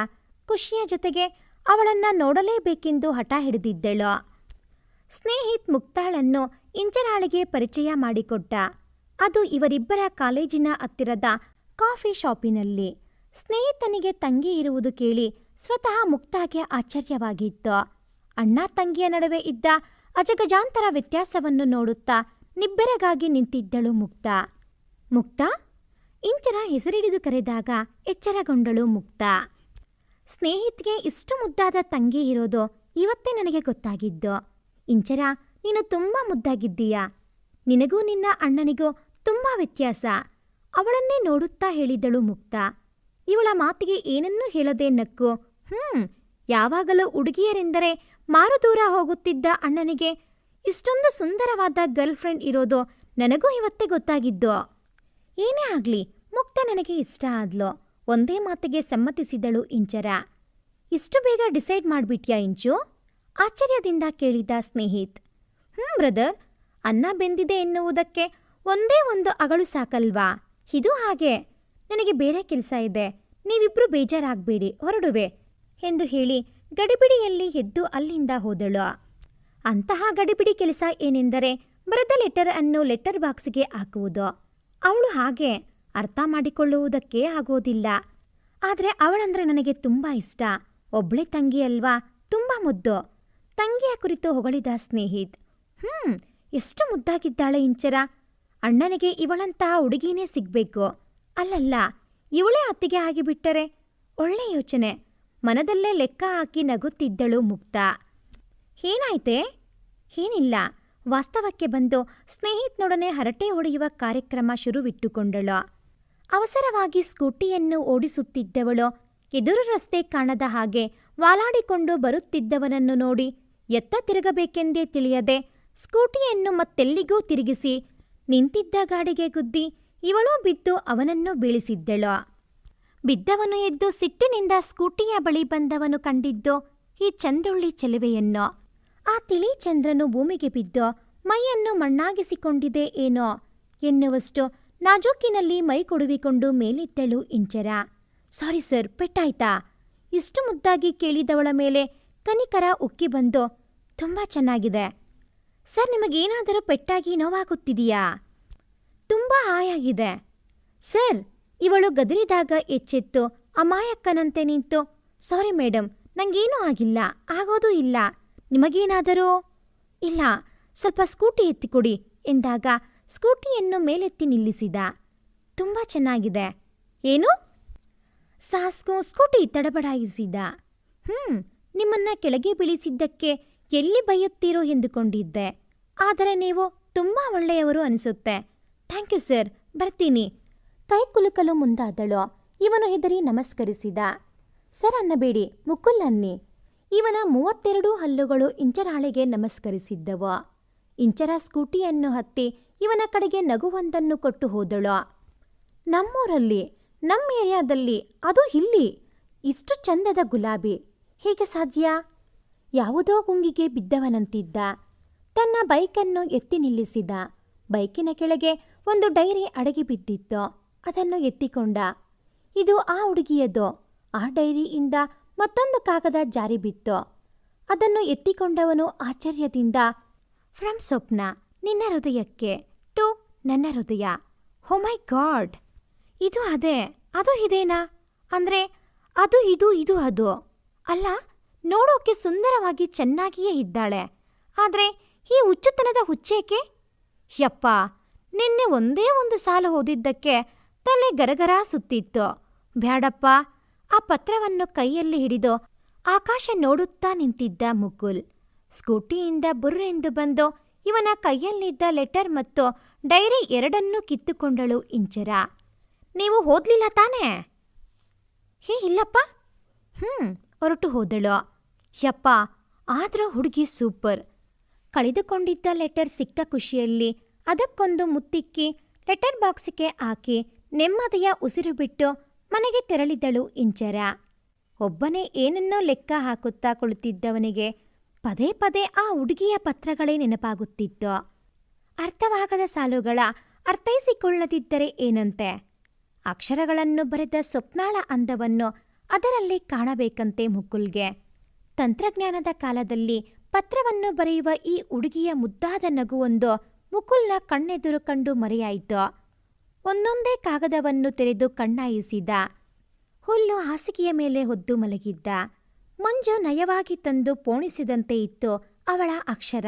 Speaker 1: ಖುಷಿಯ ಜೊತೆಗೆ ಅವಳನ್ನ ನೋಡಲೇಬೇಕೆಂದು ಹಠ ಹಿಡಿದಿದ್ದಳು. ಸ್ನೇಹಿತ್ ಮುಕ್ತಾಳನ್ನು ಇಂಚರಾಳಿಗೆ ಪರಿಚಯ ಮಾಡಿಕೊಟ್ಟ. ಅದು ಇವರಿಬ್ಬರ ಕಾಲೇಜಿನ ಹತ್ತಿರದ ಕಾಫಿ ಶಾಪಿನಲ್ಲಿ. ಸ್ನೇಹಿತನಿಗೆ ತಂಗಿ ಇರುವುದು ಕೇಳಿ ಸ್ವತಃ ಮುಕ್ತಾಗೆ ಆಶ್ಚರ್ಯವಾಗಿತ್ತು. ಅಣ್ಣ ತಂಗಿಯ ನಡುವೆ ಇದ್ದ ಅಜಗಜಾಂತರ ವ್ಯತ್ಯಾಸವನ್ನು ನೋಡುತ್ತಾ ನಿಬ್ಬೆರಗಾಗಿ ನಿಂತಿದ್ದಳು ಮುಕ್ತಾ. ಮುಕ್ತಾ? ಇಂಚರ ಹೆಸರಿಡಿದು ಕರೆದಾಗ ಎಚ್ಚರಗೊಂಡಳು ಮುಕ್ತಾ. ಸ್ನೇಹಿತ್ಗೆ ಇಷ್ಟು ಮುದ್ದಾದ ತಂಗಿ ಇರೋದು ಇವತ್ತೇ ನನಗೆ ಗೊತ್ತಾಗಿದ್ದು. ಇಂಚರ, ನೀನು ತುಂಬಾ ಮುದ್ದಾಗಿದ್ದೀಯಾ. ನಿನಗೂ ನಿನ್ನ ಅಣ್ಣನಿಗೂ ತುಂಬಾ ವ್ಯತ್ಯಾಸ. ಅವಳನ್ನೇ ನೋಡುತ್ತಾ ಹೇಳಿದಳು ಮುಕ್ತಾ. ಇವಳ ಮಾತಿಗೆ ಏನನ್ನೂ ಹೇಳದೆ ನಕ್ಕು, ಯಾವಾಗಲೂ ಹುಡುಗಿಯರೆಂದರೆ ಮಾರು ದೂರ ಹೋಗುತ್ತಿದ್ದ ಅಣ್ಣನಿಗೆ ಇಷ್ಟೊಂದು ಸುಂದರವಾದ ಗರ್ಲ್ ಫ್ರೆಂಡ್ ಇರೋದು ನನಗೂ ಇವತ್ತೇ ಗೊತ್ತಾಗಿದ್ದು. ಏನೇ ಆಗ್ಲಿ, ಮುಕ್ತಾ ನನಗೆ ಇಷ್ಟ ಆದ್ಲು. ಒಂದೇ ಮಾತಿಗೆ ಸಮ್ಮತಿಸಿದಳು ಇಂಚರ. ಇಷ್ಟು ಬೇಗ ಡಿಸೈಡ್ ಮಾಡ್ಬಿಟ್ಯಾ ಇಂಚು? ಆಶ್ಚರ್ಯದಿಂದ ಕೇಳಿದ ಸ್ನೇಹಿತ್. ಬ್ರದರ್, ಅನ್ನ ಬೆಂದಿದೆ ಎನ್ನುವುದಕ್ಕೆ ಒಂದೇ ಒಂದು ಅಗಳು ಸಾಕಲ್ವಾ? ಇದು ಹಾಗೆ. ನನಗೆ ಬೇರೆ ಕೆಲಸ ಇದೆ, ನೀವಿಬ್ರು ಬೇಜಾರಾಗ್ಬೇಡಿ, ಹೊರಡುವೆ ಎಂದು ಹೇಳಿ ಗಡಿಬಿಡಿಯಲ್ಲಿ ಎದ್ದು ಅಲ್ಲಿಂದ ಹೋದಳು. ಅಂತಹ ಗಡಿಬಿಡಿ ಕೆಲಸ ಏನೆಂದರೆ ಬರೆದ ಲೆಟರ್ ಅನ್ನು ಲೆಟರ್ ಬಾಕ್ಸ್ಗೆ ಹಾಕುವುದು. ಅವಳು ಹಾಗೆ ಅರ್ಥ ಮಾಡಿಕೊಳ್ಳುವುದಕ್ಕೆ ಆಗೋದಿಲ್ಲ. ಆದರೆ ಅವಳಂದ್ರೆ ನನಗೆ ತುಂಬಾ ಇಷ್ಟ. ಒಬ್ಳೆ ತಂಗಿ ಅಲ್ವಾ, ತುಂಬಾ ಮುದ್ದು. ತಂಗಿಯ ಕುರಿತು ಹೊಗಳಿದ ಸ್ನೇಹಿತ್. ಎಷ್ಟು ಮುದ್ದಾಗಿದ್ದಾಳೆ ಇಂಚರ. ಅಣ್ಣನಿಗೆ ಇವಳಂತಹ ಹುಡುಗಿನೇ ಸಿಗ್ಬೇಕು. ಅಲ್ಲಲ್ಲ, ಇವಳೇ ಅತ್ತಿಗೆ ಆಗಿಬಿಟ್ಟರೆ ಒಳ್ಳೆ ಯೋಚನೆ. ಮನದಲ್ಲೇ ಲೆಕ್ಕ ಹಾಕಿ ನಗುತ್ತಿದ್ದಳು ಮುಕ್ತಾ. ಏನಾಯ್ತೆ? ಏನಿಲ್ಲ. ವಾಸ್ತವಕ್ಕೆ ಬಂದು ಸ್ನೇಹಿತನೊಡನೆ ಹರಟೆ ಹೊಡೆಯುವ ಕಾರ್ಯಕ್ರಮ ಶುರುವಿಟ್ಟುಕೊಂಡಳು. ಅವಸರವಾಗಿ ಸ್ಕೂಟಿಯನ್ನು ಓಡಿಸುತ್ತಿದ್ದವಳು ಎದುರು ರಸ್ತೆ ಕಾಣದ ಹಾಗೆ ವಾಲಾಡಿಕೊಂಡು ಬರುತ್ತಿದ್ದವನನ್ನು ನೋಡಿ ಎತ್ತ ತಿರುಗಬೇಕೆಂದೇ ತಿಳಿಯದೆ ಸ್ಕೂಟಿಯನ್ನು ಮತ್ತೆಲ್ಲಿಗೂ ತಿರುಗಿಸಿ ನಿಂತಿದ್ದ ಗಾಡಿಗೆ ಗುದ್ದಿ ಇವಳೂ ಬಿದ್ದು ಅವನನ್ನು ಬೀಳಿಸಿದ್ದಳು. ಬಿದ್ದವನು ಎದ್ದು ಸಿಟ್ಟಿನಿಂದ ಸ್ಕೂಟಿಯ ಬಳಿ ಬಂದವನು ಕಂಡಿದ್ದು ಈ ಚಂದ್ರುಳ್ಳಿ ಚೆಲುವೆಯನ್ನು. ಆ ತಿಳಿ ಚಂದ್ರನು ಭೂಮಿಗೆ ಬಿದ್ದು ಮೈಯನ್ನು ಮಣ್ಣಾಗಿಸಿಕೊಂಡಿದೆ ಏನೋ ಎನ್ನುವಷ್ಟು ನಾಜೂಕಿನಲ್ಲಿ ಮೈ ಕೊಡುವಿಕೊಂಡು ಮೇಲೆದ್ದಳು ಇಂಚರ. Sorry sir, ಪೆಟ್ಟಾಯ್ತಾ? ಇಷ್ಟು ಮುದ್ದಾಗಿ ಕೇಳಿದವಳ ಮೇಲೆ ಕನಿಕರ ಉಕ್ಕಿ ಬಂದು, ತುಂಬ ಚೆನ್ನಾಗಿದೆ ಸರ್. ನಿಮಗೇನಾದರೂ ಪೆಟ್ಟಾಗಿ ನೋವಾಗುತ್ತಿದೆಯಾ? ತುಂಬ ಹಾಯಾಗಿದೆ ಸರ್. ಇವಳು ಗದರಿದಾಗ ಎಚ್ಚೆತ್ತು ಅಮಾಯಕ್ಕನಂತೆ ನಿಂತು, ಸಾರಿ ಮೇಡಮ್, ನಂಗೇನೂ ಆಗಿಲ್ಲ, ಆಗೋದೂ ಇಲ್ಲ. ನಿಮಗೇನಾದರೂ? ಇಲ್ಲ, ಸ್ವಲ್ಪ ಸ್ಕೂಟಿ ಎತ್ತಿಕೊಡಿ ಎಂದಾಗ ಸ್ಕೂಟಿಯನ್ನು ಮೇಲೆತ್ತಿ ನಿಲ್ಲಿಸಿದ. ತುಂಬ ಚೆನ್ನಾಗಿದೆ. ಏನು? ಸಾಸ್ಕು ಸ್ಕೂಟಿ ತಡಬಡಾಯಿಸಿದ. ನಿಮ್ಮನ್ನ ಕೆಳಗೆ ಬೀಳಿಸಿದ್ದಕ್ಕೆ ಎಲ್ಲಿ ಬೈಯುತ್ತೀರೋ ಎಂದುಕೊಂಡಿದ್ದೆ. ಆದರೆ ನೀವು ತುಂಬ ಒಳ್ಳೆಯವರು ಅನಿಸುತ್ತೆ. ಥ್ಯಾಂಕ್ ಯು ಸರ್, ಬರ್ತೀನಿ. ಕೈ ಕುಲುಕಲು ಮುಂದಾದಳು. ಇವನು ಹೆದರಿ ನಮಸ್ಕರಿಸಿದ. ಸರ್ ಅನ್ನಬೇಡಿ, ಮುಕುಲ್ ಅನ್ನಿ. ಇವನ 32 ಹಲ್ಲುಗಳು ಇಂಚರಾಳಿಗೆ ನಮಸ್ಕರಿಸಿದ್ದವು. ಇಂಚರ ಸ್ಕೂಟಿಯನ್ನು ಹತ್ತಿ ಇವನ ಕಡೆಗೆ ನಗುವೊಂದನ್ನು ಕೊಟ್ಟು ಹೋದಳು. ನಮ್ಮೂರಲ್ಲಿ, ನಮ್ಮ ಏರಿಯಾದಲ್ಲಿ, ಅದು ಇಲ್ಲಿ ಇಷ್ಟು ಚಂದದ ಗುಲಾಬಿ ಹೇಗೆ ಸಾಧ್ಯ? ಯಾವುದೋ ಗುಂಗಿಗೆ ಬಿದ್ದವನಂತಿದ್ದ. ತನ್ನ ಬೈಕನ್ನು ಎತ್ತಿ ನಿಲ್ಲಿಸಿದ. ಬೈಕಿನ ಕೆಳಗೆ ಒಂದು ಡೈರಿ ಅಡಗಿ ಬಿದ್ದಿತ್ತು. ಅದನ್ನು ಎತ್ತಿಕೊಂಡ. ಇದು ಆ ಹುಡುಗಿಯದು. ಆ ಡೈರಿಯಿಂದ ಮತ್ತೊಂದು ಕಾಗದ ಜಾರಿ ಬಿತ್ತು. ಅದನ್ನು ಎತ್ತಿಕೊಂಡವನು ಆಶ್ಚರ್ಯದಿಂದ, ಫ್ರಮ್ ಸ್ವಪ್ನ ನಿನ್ನ ಹೃದಯಕ್ಕೆ ಟು ನನ್ನ ಹೃದಯ. ಹೋ ಮೈ ಗಾಡ್, ಇದು ಅದೇ, ಅದು ಇದೇನಾ? ಅಂದರೆ ಅದು ಇದು, ಇದು ಅದು ಅಲ್ಲ. ನೋಡೋಕೆ ಸುಂದರವಾಗಿ ಚೆನ್ನಾಗಿಯೇ ಇದ್ದಾಳೆ. ಆದರೆ ಈ ಹುಚ್ಚುತನದ ಹುಚ್ಚೇಕೆ? ಯಪ್ಪ, ನಿನ್ನೆ ಒಂದೇ ಒಂದು ಸಾಲು ಓದಿದ್ದಕ್ಕೆ ತಲೆ ಗರಗರ ಸುತ್ತಿತ್ತು. ಬ್ಯಾಡಪ್ಪ. ಆ ಪತ್ರವನ್ನು ಕೈಯಲ್ಲಿ ಹಿಡಿದು ಆಕಾಶ ನೋಡುತ್ತಾ ನಿಂತಿದ್ದ ಮುಕುಲ್ ಸ್ಕೂಟಿಯಿಂದ ಬುರ್ರೆಂದು ಬಂದು ಇವನ ಕೈಯಲ್ಲಿದ್ದ ಲೆಟರ್ ಮತ್ತು ಡೈರಿ ಎರಡನ್ನೂ ಕಿತ್ತುಕೊಂಡಳು ಇಂಚರ. ನೀವು ಓದ್ಲಿಲ್ಲ ತಾನೇ? ಇಲ್ಲಪ್ಪ. ಹೊರಟು ಹೋದಳು. ಯಪ್ಪ, ಆದರೂ ಹುಡುಗಿ ಸೂಪರ್. ಕಳೆದುಕೊಂಡಿದ್ದ ಲೆಟರ್ ಸಿಕ್ಕ ಖುಷಿಯಲ್ಲಿ ಅದಕ್ಕೊಂದು ಮುತ್ತಿಕ್ಕಿ ಲೆಟರ್ ಬಾಕ್ಸಿಗೆ ಹಾಕಿ ನೆಮ್ಮದಿಯ ಉಸಿರು ಬಿಟ್ಟು ಮನೆಗೆ ತೆರಳಿದಳು ಇಂಚರ. ಒಬ್ಬನೇ ಏನನ್ನೋ ಲೆಕ್ಕ ಹಾಕುತ್ತಾ ಕುಳಿತಿದ್ದವನಿಗೆ ಪದೇ ಪದೇ ಆ ಹುಡುಗಿಯ ಪತ್ರಗಳೇ ನೆನಪಾಗುತ್ತಿತ್ತು. ಅರ್ಥವಾಗದ ಸಾಲುಗಳ ಅರ್ಥೈಸಿಕೊಳ್ಳದಿದ್ದರೆ ಏನಂತೆ? ಅಕ್ಷರಗಳನ್ನು ಬರೆದ ಸ್ವಪ್ನಾಳ ಅಂದವನ್ನು ಅದರಲ್ಲಿ ಕಾಣಬೇಕಂತೆ ಮುಕುಲ್ಗೆ. ತಂತ್ರಜ್ಞಾನದ ಕಾಲದಲ್ಲಿ ಪತ್ರವನ್ನು ಬರೆಯುವ ಈ ಹುಡುಗಿಯ ಮುದ್ದಾದ ನಗುವೊಂದು ಮುಕುಲ್ನ ಕಣ್ಣೆದುರು ಕಂಡು ಮರೆಯಾಯಿತು. ಒಂದೊಂದೇ ಕಾಗದವನ್ನು ತೆರೆದು ಕಣ್ಣಾಯಿಸಿದ. ಹುಲ್ಲು ಹಾಸಿಗೆಯ ಮೇಲೆ ಹೊದ್ದು ಮಲಗಿದ್ದ. ಮಂಜು ನಯವಾಗಿ ತಂದು ಪೋಣಿಸಿದಂತೆ ಇತ್ತು ಅವಳ ಅಕ್ಷರ.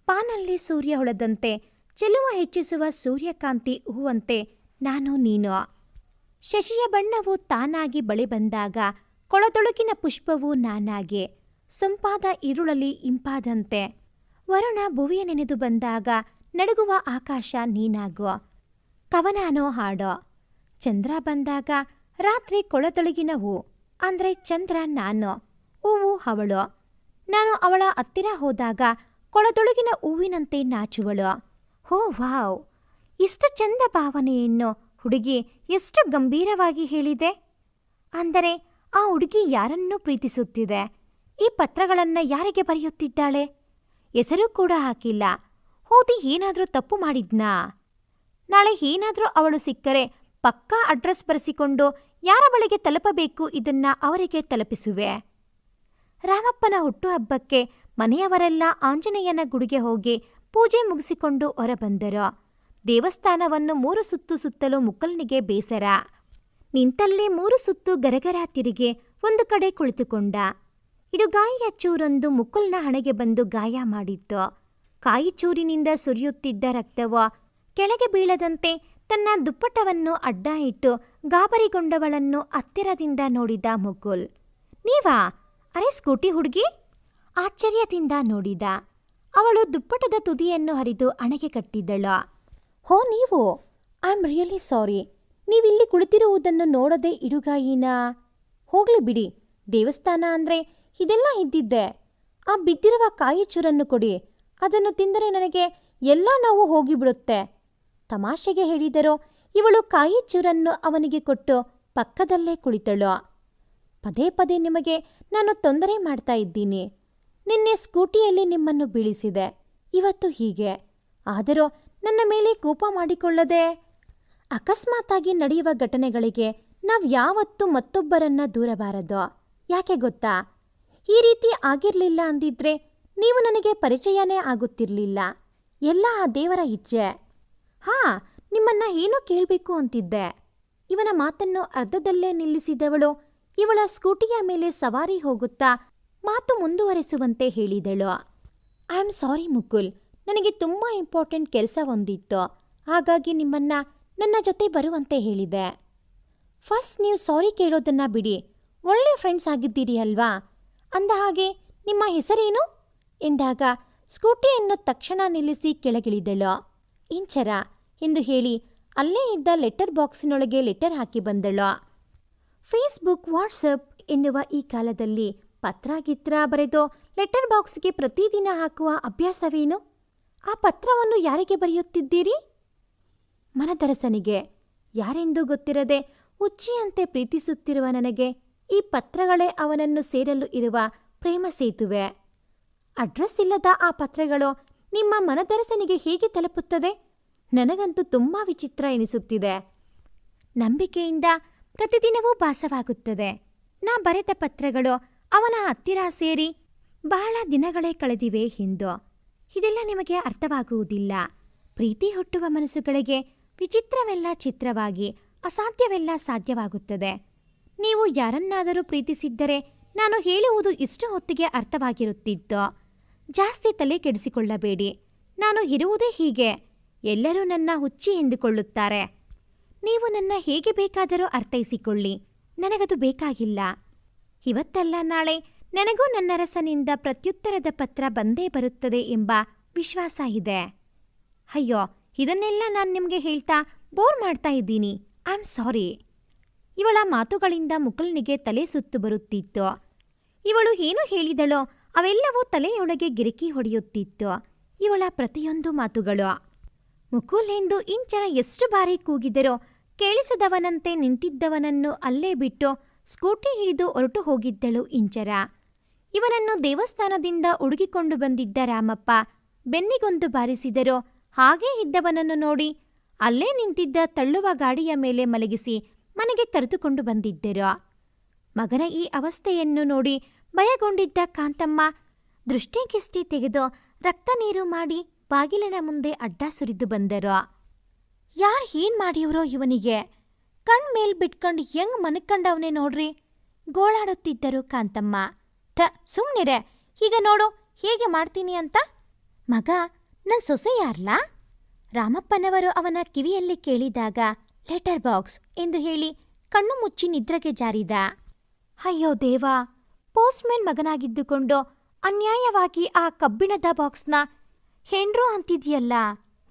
Speaker 1: ಪಾನಲ್ಲಿ ಸೂರ್ಯ ಹೊಳೆದಂತೆ ಚೆಲುವ ಹೆಚ್ಚಿಸುವ ಸೂರ್ಯಕಾಂತಿ ಹೂವಂತೆ ನಾನು ನೀನು. ಶಶಿಯ ಬಣ್ಣವು ತಾನಾಗಿ ಬಳಿ ಬಂದಾಗ ಕೊಳದೊಳಗಿನ ಪುಷ್ಪವು ನಾನಾಗಿ ಸೊಂಪಾದ ಇರುಳಲಿ ಇಂಪಾದಂತೆ. ವರುಣ ಭುವಿಯ ನೆನೆದು ಬಂದಾಗ ನಡುಗುವ ಆಕಾಶ ನೀನಾಗು. ಕವನಾನೋ ಹಾಡೋ. ಚಂದ್ರ ಬಂದಾಗ ರಾತ್ರಿ ಕೊಳದೊಳಗಿನ ಹೂ ಅಂದರೆ ಚಂದ್ರ ನಾನು, ಹೂವು ಅವಳು. ನಾನು ಅವಳ ಹತ್ತಿರ ಹೋದಾಗ ಕೊಳದೊಳಗಿನ ಹೂವಿನಂತೆ ನಾಚುವಳು. ಹೋ ವಾವ್, ಇಷ್ಟು ಚಂದ ಭಾವನೆಯನ್ನು ಹುಡುಗಿ ಎಷ್ಟು ಗಂಭೀರವಾಗಿ ಹೇಳಿದೆ. ಅಂದರೆ ಆ ಹುಡುಗಿ ಯಾರನ್ನೂ ಪ್ರೀತಿಸುತ್ತಿದೆ. ಈ ಪತ್ರಗಳನ್ನು ಯಾರಿಗೆ ಬರೆಯುತ್ತಿದ್ದಾಳೆ? ಹೆಸರು ಕೂಡ ಹಾಕಿಲ್ಲ. ಓದಿ ಏನಾದರೂ ತಪ್ಪು ಮಾಡಿದ್ನಾ? ನಾಳೆ ಏನಾದರೂ ಅವಳು ಸಿಕ್ಕರೆ ಪಕ್ಕಾ ಅಡ್ರೆಸ್ ಬರೆಸಿಕೊಂಡು ಯಾರ ಬಳಿಗೆ ತಲುಪಬೇಕು ಇದನ್ನ ಅವರಿಗೆ ತಲುಪಿಸುವೆ. ರಾಮಪ್ಪನ ಹುಟ್ಟುಹಬ್ಬಕ್ಕೆ ಮನೆಯವರೆಲ್ಲ ಆಂಜನೇಯನ ಗುಡಿಗೆ ಹೋಗಿ ಪೂಜೆ ಮುಗಿಸಿಕೊಂಡು ಹೊರಬಂದರು. ದೇವಸ್ಥಾನವನ್ನು 3 ಸುತ್ತು ಸುತ್ತಲೂ ಮುಕುಲ್ನಿಗೆ ಬೇಸರ. ನಿಂತಲ್ಲೇ 3 ಸುತ್ತು ಗರಗರ ತಿರುಗಿ ಒಂದು ಕಡೆ ಕುಳಿತುಕೊಂಡ. ಇಡುಗಾಯಿಯ ಚೂರೊಂದು ಮುಕುಲ್ನ ಹಣೆಗೆ ಬಂದು ಗಾಯ ಮಾಡಿತ್ತು. ಕಾಯಿಚೂರಿನಿಂದ ಸುರಿಯುತ್ತಿದ್ದ ರಕ್ತವು ಕೆಳಗೆ ಬೀಳದಂತೆ ತನ್ನ ದುಪ್ಪಟವನ್ನು ಅಡ್ಡ ಇಟ್ಟು ಗಾಬರಿಗೊಂಡವಳನ್ನು ಹತ್ತಿರದಿಂದ ನೋಡಿದ ಮುಕುಲ್. ನೀವಾ? ಅರೆ ಸ್ಕೂಟಿ ಹುಡುಗಿ? ಆಶ್ಚರ್ಯದಿಂದ ನೋಡಿದ. ಅವಳು ದುಪ್ಪಟದ ತುದಿಯನ್ನು ಹರಿದು ಹಣೆಗೆ ಕಟ್ಟಿದ್ದಳು. ಹೋ ನೀವು? I am really sorry. ನೀವಿಲ್ಲಿ ಕುಳಿತಿರುವುದನ್ನು ನೋಡದೆ ಇಡುಗಾಯಿನಾ? ಹೋಗ್ಲಿ ಬಿಡಿ, ದೇವಸ್ಥಾನ ಅಂದರೆ ಇದೆಲ್ಲ ಇದ್ದಿದ್ದೆ. ಆ ಬಿದ್ದಿರುವ ಕಾಯಿ ಚೂರನ್ನು ಕೊಡಿ, ಅದನ್ನು ತಿಂದರೆ ನನಗೆ ಎಲ್ಲ ನೋವು ಹೋಗಿಬಿಡುತ್ತೆ. ತಮಾಷೆಗೆ ಹೇಳಿದರೋ ಇವಳು ಕಾಯಿ ಚೂರನ್ನು ಅವನಿಗೆ ಕೊಟ್ಟು ಪಕ್ಕದಲ್ಲೇ ಕುಳಿತಳು. ಪದೇ ಪದೇ ನಿಮಗೆ ನಾನು ತೊಂದರೆ ಮಾಡ್ತಾ ಇದ್ದೀನಿ. ನಿನ್ನೆ ಸ್ಕೂಟಿಯಲ್ಲಿ ನಿಮ್ಮನ್ನು ಬೀಳಿಸಿದೆ, ಇವತ್ತು ಹೀಗೆ. ಆದರೂ ನನ್ನ ಮೇಲೆ ಕೋಪ ಮಾಡಿಕೊಳ್ಳದೆ. ಅಕಸ್ಮಾತಾಗಿ ನಡೆಯುವ ಘಟನೆಗಳಿಗೆ ನಾವು ಯಾವತ್ತೂ ಮತ್ತೊಬ್ಬರನ್ನ ದೂರಬಾರದು. ಯಾಕೆ ಗೊತ್ತಾ? ಈ ರೀತಿ ಆಗಿರಲಿಲ್ಲ ಅಂದಿದ್ರೆ ನೀವು ನನಗೆ ಪರಿಚಯನೇ ಆಗುತ್ತಿರಲಿಲ್ಲ. ಎಲ್ಲ ಆ ದೇವರ ಇಚ್ಛೆ. ನಿಮ್ಮನ್ನ ಏನೋ ಕೇಳಬೇಕು ಅಂತಿದ್ದೆ. ಇವನ ಮಾತನ್ನು ಅರ್ಧದಲ್ಲೇ ನಿಲ್ಲಿಸಿದವಳು ಇವಳ ಸ್ಕೂಟಿಯ ಮೇಲೆ ಸವಾರಿ ಹೋಗುತ್ತಾ ಮಾತು ಮುಂದುವರೆಸುವಂತೆ ಹೇಳಿದಳು. ಐ ಆಮ್ ಸಾರಿ ಮುಕುಲ್, ನನಗೆ ತುಂಬ ಇಂಪಾರ್ಟೆಂಟ್ ಕೆಲಸ ಒಂದಿತ್ತು, ಹಾಗಾಗಿ ನಿಮ್ಮನ್ನ ನನ್ನ ಜೊತೆ ಬರುವಂತೆ ಹೇಳಿದೆ. ಫಸ್ಟ್ ನೀವು ಸಾರಿ ಕೇಳೋದನ್ನ ಬಿಡಿ, ಒಳ್ಳೆ ಫ್ರೆಂಡ್ಸ್ ಆಗಿದ್ದೀರಿ ಅಲ್ವಾ? ಅಂದ ಹಾಗೆ ನಿಮ್ಮ ಹೆಸರೇನು ಎಂದಾಗ ಸ್ಕೂಟಿಯನ್ನು ತಕ್ಷಣ ನಿಲ್ಲಿಸಿ ಕೆಳಗಿಳಿದಳು. ಇಂಚರ ಎಂದು ಹೇಳಿ ಅಲ್ಲೇ ಇದ್ದ ಲೆಟರ್ ಬಾಕ್ಸಿನೊಳಗೆ ಲೆಟರ್ ಹಾಕಿ ಬಂದಳು. ಫೇಸ್ಬುಕ್, ವಾಟ್ಸಪ್ ಎನ್ನುವ ಈ ಕಾಲದಲ್ಲಿ ಪತ್ರ ಬರೆದು ಲೆಟರ್ ಬಾಕ್ಸ್ಗೆ ಪ್ರತಿದಿನ ಹಾಕುವ ಅಭ್ಯಾಸವೇನು? ಆ ಪತ್ರವನ್ನು ಯಾರಿಗೆ ಬರೆಯುತ್ತಿದ್ದೀರಿ? ಮನದರಸನಿಗೆ. ಯಾರೆಂದೂ ಗೊತ್ತಿರದೆ ಹುಚ್ಚಿಯಂತೆ ಪ್ರೀತಿಸುತ್ತಿರುವ ನನಗೆ ಈ ಪತ್ರಗಳೇ ಅವನನ್ನು ಸೇರಲು ಇರುವ ಪ್ರೇಮ ಸೇತುವೆ. ಅಡ್ರೆಸ್ ಇಲ್ಲದ ಆ ಪತ್ರಗಳು ನಿಮ್ಮ ಮನದರಸನಿಗೆ ಹೇಗೆ ತಲುಪುತ್ತದೆ? ನನಗಂತೂ ತುಂಬ ವಿಚಿತ್ರ ಎನಿಸುತ್ತಿದೆ. ನಂಬಿಕೆಯಿಂದ ಪ್ರತಿದಿನವೂ ಭಾಸವಾಗುತ್ತದೆ. ನಾ ಬರೆದ ಪತ್ರಗಳು ಅವನ ಹತ್ತಿರ ಸೇರಿ ಬಹಳ ದಿನಗಳೇ ಕಳೆದಿವೆ ಎಂದು. ಇದೆಲ್ಲ ನಿಮಗೆ ಅರ್ಥವಾಗುವುದಿಲ್ಲ. ಪ್ರೀತಿ ಹುಟ್ಟುವ ಮನಸ್ಸುಗಳಿಗೆ ವಿಚಿತ್ರವೆಲ್ಲ ಚಿತ್ರವಾಗಿ, ಅಸಾಧ್ಯವೆಲ್ಲ ಸಾಧ್ಯವಾಗುತ್ತದೆ. ನೀವು ಯಾರನ್ನಾದರೂ ಪ್ರೀತಿಸಿದ್ದರೆ ನಾನು ಹೇಳುವುದು ಇಷ್ಟು ಹೊತ್ತಿಗೆ ಅರ್ಥವಾಗಿರುತ್ತಿತ್ತು. ಜಾಸ್ತಿ ತಲೆ ಕೆಡಿಸಿಕೊಳ್ಳಬೇಡಿ. ನಾನು ಇರುವುದೇ ಹೀಗೆ. ಎಲ್ಲರೂ ನನ್ನ ಹುಚ್ಚಿ ಎಂದುಕೊಳ್ಳುತ್ತಾರೆ. ನೀವು ನನ್ನ ಹೇಗೆ ಬೇಕಾದರೂ ಅರ್ಥೈಸಿಕೊಳ್ಳಿ, ನನಗದು ಬೇಕಾಗಿಲ್ಲ. ಇವತ್ತಲ್ಲ ನಾಳೆ ನನಗೂ ನನ್ನರಸನಿಂದ ಪ್ರತ್ಯುತ್ತರದ ಪತ್ರ ಬಂದೇ ಬರುತ್ತದೆ ಎಂಬ ವಿಶ್ವಾಸ ಇದೆ. ಅಯ್ಯೋ, ಇದನ್ನೆಲ್ಲ ನಾನು ನಿಮಗೆ ಹೇಳ್ತಾ ಬೋರ್ ಮಾಡ್ತಾ ಇದ್ದೀನಿ. I am sorry. ಇವಳ ಮಾತುಗಳಿಂದ ಮುಕುಲ್ನಿಗೆ ತಲೆ ಸುತ್ತು ಬರುತ್ತಿತ್ತು. ಇವಳು ಏನು ಹೇಳಿದಳೋ ಅವೆಲ್ಲವೂ ತಲೆಯೊಳಗೆ ಗಿರಿಕಿ ಹೊಡೆಯುತ್ತಿತ್ತು. ಇವಳ ಪ್ರತಿಯೊಂದು ಮಾತುಗಳು. ಮುಕುಲ್ ಎಂದು ಇಂಚರ ಎಷ್ಟು ಬಾರಿ ಕೂಗಿದರೋ ಕೇಳಿಸದವನಂತೆ ನಿಂತಿದ್ದವನನ್ನು ಅಲ್ಲೇ ಬಿಟ್ಟು ಸ್ಕೂಟಿ ಹಿಡಿದು ಹೊರಟು ಹೋಗಿದ್ದಳು ಇಂಚರ. ಇವನನ್ನು ದೇವಸ್ಥಾನದಿಂದ ಹುಡುಗಿಕೊಂಡು ಬಂದಿದ್ದ ರಾಮಪ್ಪ ಬೆನ್ನಿಗೊಂದು ಬಾರಿಸಿದರೋ ಹಾಗೇ ಇದ್ದವನನ್ನು ನೋಡಿ ಅಲ್ಲೇ ನಿಂತಿದ್ದ ತಳ್ಳುವ ಗಾಡಿಯ ಮೇಲೆ ಮಲಗಿಸಿ ಮನೆಗೆ ಕರೆದುಕೊಂಡು ಬಂದಿದ್ದರು. ಮಗನ ಈ ಅವಸ್ಥೆಯನ್ನು ನೋಡಿ ಭಯಗೊಂಡಿದ್ದ ಕಾಂತಮ್ಮ ದೃಷ್ಟಿಗಿಷ್ಟಿ ತೆಗೆದು ರಕ್ತ ನೀರು ಮಾಡಿ ಬಾಗಿಲಿನ ಮುಂದೆ ಅಡ್ಡ ಸುರಿದು ಬಂದರು. ಯಾರು ಏನ್ ಮಾಡಿಯವರೋ ಇವನಿಗೆ? ಕಣ್ ಮೇಲ್ ಬಿಟ್ಕೊಂಡು ಹೆಂಗ್ ಮನಕ್ಕಂಡವನೇ ನೋಡ್ರಿ, ಗೋಳಾಡುತ್ತಿದ್ದರು ಕಾಂತಮ್ಮ. ಸುಮ್ನಿರೆ, ಈಗ ನೋಡು ಹೇಗೆ ಮಾಡ್ತೀನಿ ಅಂತ. ಮಗ, ನನ್ ಸೊಸೆ ಯಾರ್ಲಾ? ರಾಮಪ್ಪನವರು ಅವನ ಕಿವಿಯಲ್ಲಿ ಕೇಳಿದಾಗ ಲೆಟರ್ ಬಾಕ್ಸ್ ಎಂದು ಹೇಳಿ ಕಣ್ಣು ಮುಚ್ಚಿ ನಿದ್ರೆಗೆ ಜಾರಿದ. ಅಯ್ಯೋ ದೇವಾ, ಪೋಸ್ಟ್ಮನ್ ಮಗನಾಗಿದ್ದುಕೊಂಡು ಅನ್ಯಾಯವಾಗಿ ಆ ಕಬ್ಬಿಣದ ಬಾಕ್ಸ್ನ ಹೆಂಡ್ರು ಅಂತಿದ್ಯಲ್ಲ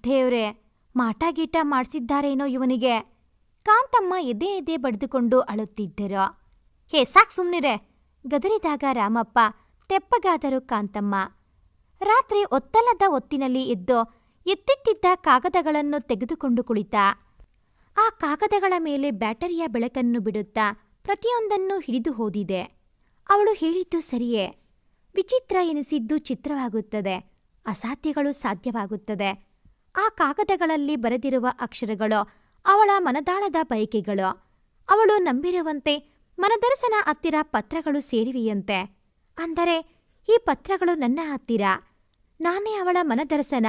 Speaker 1: ದೇವ್ರೆ, ಮಾಟಗೀಟ ಮಾಡಿಸಿದ್ದಾರೇನೋ ಇವನಿಗೆ. ಕಾಂತಮ್ಮ ಎದೆ ಎದೆ ಬಡಿದುಕೊಂಡು ಅಳುತ್ತಿದ್ದರು. ಸಾಕ್ ಸುಮ್ನಿರೆ, ಗದರಿದಾಗ ರಾಮಪ್ಪ ತೆಪ್ಪಗಾದರು ಕಾಂತಮ್ಮ. ರಾತ್ರಿ ಒತ್ತಲದ ಹೊತ್ತಿನಲ್ಲಿ ಎದ್ದು ಎತ್ತಿಟ್ಟಿದ್ದ ಕಾಗದಗಳನ್ನು ತೆಗೆದುಕೊಂಡು ಕುಳಿತ. ಆ ಕಾಗದಗಳ ಮೇಲೆ ಬ್ಯಾಟರಿಯ ಬೆಳಕನ್ನು ಬಿಡುತ್ತಾ ಪ್ರತಿಯೊಂದನ್ನು ಹಿಡಿದು ಹೋದಿದೆ. ಅವಳು ಹೇಳಿದ್ದು ಸರಿಯೇ. ವಿಚಿತ್ರ ಎನಿಸಿದ್ದು ಚಿತ್ರವಾಗುತ್ತದೆ, ಅಸಾಧ್ಯಗಳು ಸಾಧ್ಯವಾಗುತ್ತದೆ. ಆ ಕಾಗದಗಳಲ್ಲಿ ಬರೆದಿರುವ ಅಕ್ಷರಗಳು ಅವಳ ಮನದಾಳದ ಬಯಕೆಗಳು. ಅವಳು ನಂಬಿರುವಂತೆ ಮನದರಸನ ಹತ್ತಿರ ಪತ್ರಗಳು ಸೇರಿವೆಯಂತೆ. ಅಂದರೆ ಈ ಪತ್ರಗಳು ನನ್ನ ಹತ್ತಿರ, ನಾನೇ ಅವಳ ಮನದರಸನ.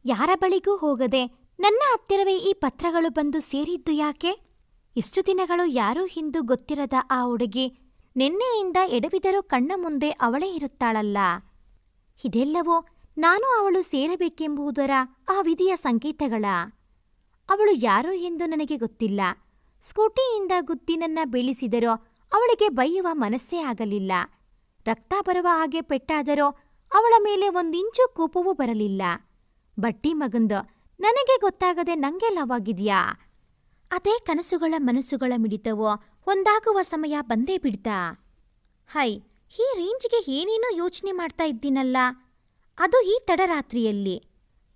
Speaker 1: ಯಾರ ಬಳಿಗೂ ಹೋಗದೆ ನನ್ನ ಹತ್ತಿರವೇ ಈ ಪತ್ರಗಳು ಬಂದು ಸೇರಿದ್ದು ಯಾಕೆ? ಇಷ್ಟು ದಿನಗಳು ಯಾರೂ ಹಿಂದೂ ಗೊತ್ತಿರದ ಆ ಹುಡುಗಿ ನಿನ್ನೆಯಿಂದ ಎಡವಿದರೂ ಕಣ್ಣ ಮುಂದೆ ಅವಳೇ ಇರುತ್ತಾಳಲ್ಲ. ಇದೆಲ್ಲವೂ ನಾನು ಅವಳು ಸೇರಬೇಕೆಂಬುದರ ಆ ವಿಧಿಯ ಸಂಕೇತಗಳ. ಅವಳು ಯಾರು ಎಂದು ನನಗೆ ಗೊತ್ತಿಲ್ಲ. ಸ್ಕೂಟಿಯಿಂದ ಗುದ್ದಿ ನನ್ನ ಬೀಳಿಸಿದರೋ ಅವಳಿಗೆ ಬೈಯುವ ಮನಸ್ಸೇ ಆಗಲಿಲ್ಲ. ರಕ್ತ ಬರುವ ಹಾಗೆ ಪೆಟ್ಟಾದರೋ ಅವಳ ಮೇಲೆ ಒಂದಿಂಚು ಕೋಪವೂ ಬರಲಿಲ್ಲ. ಬಡ್ಡಿ ಮಗಂದು ನನಗೆ ಗೊತ್ತಾಗದೆ ನಂಗೆ ಲವಾಗಿದ್ಯಾ? ಅದೇ ಕನಸುಗಳ ಮನಸ್ಸುಗಳ ಮಿಡಿತವೋ ಒಂದಾಗುವ ಸಮಯ ಬಂದೇ ಬಿಡ್ತಾ. ಈ ರೇಂಜ್ಗೆ ಏನೇನೋ ಯೋಚನೆ ಮಾಡ್ತಾ ಇದ್ದೀನಲ್ಲ, ಅದು ಈ ತಡರಾತ್ರಿಯಲ್ಲಿ.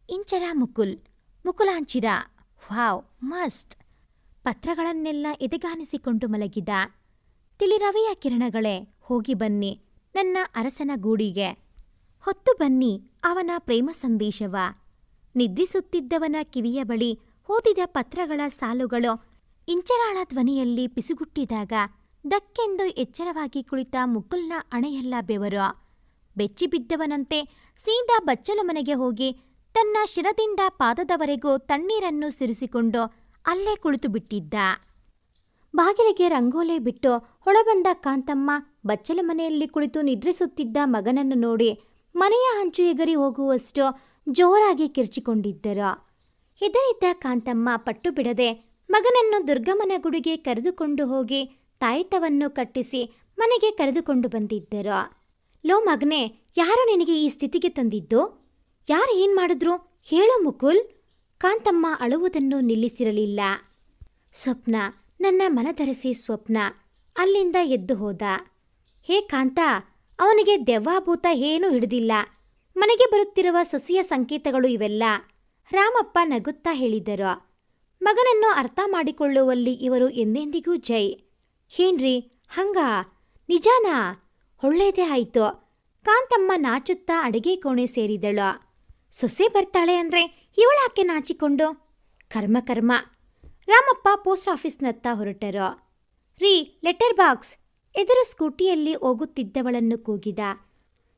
Speaker 1: ಇಂಚರ ಮುಕುಲಾಂಚಿರ, ವಾವ್ ಮಸ್ತ್. ಪತ್ರಗಳನ್ನೆಲ್ಲ ಎದೆಗಾನಿಸಿಕೊಂಡು ಮಲಗಿದ. ತಿಳಿರವಿಯ ಕಿರಣಗಳೇ, ಹೋಗಿ ಬನ್ನಿ ನನ್ನ ಅರಸನ ಗೂಡಿಗೆ. ಹೊತ್ತು ಬನ್ನಿ ಅವನ ಪ್ರೇಮ ಸಂದೇಶವ. ನಿದ್ರಿಸುತ್ತಿದ್ದವನ ಕಿವಿಯ ಬಳಿ ಓದಿದ ಪತ್ರಗಳ ಸಾಲುಗಳು ಇಂಚರಾಳ ಧ್ವನಿಯಲ್ಲಿ ಪಿಸುಗುಟ್ಟಿದಾಗ ದಕ್ಕೆಂದು ಎಚ್ಚರವಾಗಿ ಕುಳಿತ ಮುಕುಲ್ನ ಅಣೆಯೆಲ್ಲ ಬೆವರು. ಬೆಚ್ಚಿಬಿದ್ದವನಂತೆ ಸೀದಾ ಬಚ್ಚಲು ಮನೆಗೆ ಹೋಗಿ ತನ್ನ ಶಿರದಿಂದ ಪಾದದವರೆಗೂ ತಣ್ಣೀರನ್ನು ಸಿರಿಸಿಕೊಂಡು ಅಲ್ಲೇ ಕುಳಿತು ಬಿಟ್ಟಿದ್ದ. ಬಾಗಿಲಿಗೆ ರಂಗೋಲೆ ಬಿಟ್ಟು ಹೊಳಬಂದ ಕಾಂತಮ್ಮ ಬಚ್ಚಲ ಮನೆಯಲ್ಲಿ ಕುಳಿತು ನಿದ್ರಿಸುತ್ತಿದ್ದ ಮಗನನ್ನು ನೋಡಿ ಮನೆಯ ಹಂಚು ಎಗರಿ ಹೋಗುವಷ್ಟು ಜೋರಾಗಿ ಕಿರ್ಚಿಕೊಂಡಿದ್ದರು. ಹೆದರಿದ್ದ ಕಾಂತಮ್ಮ ಪಟ್ಟು ಬಿಡದೆ ಮಗನನ್ನು ದುರ್ಗಮ್ಮನ ಗುಡಿಗೆ ಕರೆದುಕೊಂಡು ಹೋಗಿ ತಾಯಿತವನ್ನು ಕಟ್ಟಿಸಿ ಮನೆಗೆ ಕರೆದುಕೊಂಡು ಬಂದಿದ್ದರು. ಲೋ ಮಗನೇ, ಯಾರು ನಿನಗೆ ಈ ಸ್ಥಿತಿಗೆ ತಂದಿದ್ದು? ಯಾರು ಏನ್ ಮಾಡಿದ್ರು ಹೇಳು ಮುಕುಲ್. ಕಾಂತಮ್ಮ ಅಳುವುದನ್ನು ನಿಲ್ಲಿಸಿರಲಿಲ್ಲ. ಸ್ವಪ್ನ, ನನ್ನ ಮನಧರಿಸಿ ಸ್ವಪ್ನ ಅಲ್ಲಿಂದ ಎದ್ದು ಹೋದ. ಹೇ ಕಾಂತ, ಅವನಿಗೆ ದೆವ್ವಾಭೂತ ಏನೂ ಹಿಡಿದಿಲ್ಲ. ಮನೆಗೆ ಬರುತ್ತಿರುವ ಸೊಸೆಯ ಸಂಕೇತಗಳು ಇವೆಲ್ಲ. ರಾಮಪ್ಪ ನಗುತ್ತಾ ಹೇಳಿದರು. ಮಗನನ್ನು ಅರ್ಥ ಮಾಡಿಕೊಳ್ಳುವಲ್ಲಿ ಇವರು ಎಂದೆಂದಿಗೂ ಜೈ. ಏನ್ರಿ ಹಂಗ? ನಿಜಾನಾ? ಒಳ್ಳೇದೇ ಆಯ್ತು. ಕಾಂತಮ್ಮ ನಾಚುತ್ತಾ ಅಡಿಗೆ ಕೋಣೆ ಸೇರಿದಳು. ಸೊಸೆ ಬರ್ತಾಳೆ ಅಂದ್ರೆ ಇವಳಾಕೆ ನಾಚಿಕೊಂಡು? ಕರ್ಮ ಕರ್ಮ. ರಾಮಪ್ಪ ಪೋಸ್ಟ್ ಆಫೀಸ್ನತ್ತ ಹೊರಟರು. ರೀ, ಲೆಟರ್ ಬಾಕ್ಸ್. ಎದುರು ಸ್ಕೂಟಿಯಲ್ಲಿ ಹೋಗುತ್ತಿದ್ದವಳನ್ನು ಕೂಗಿದ.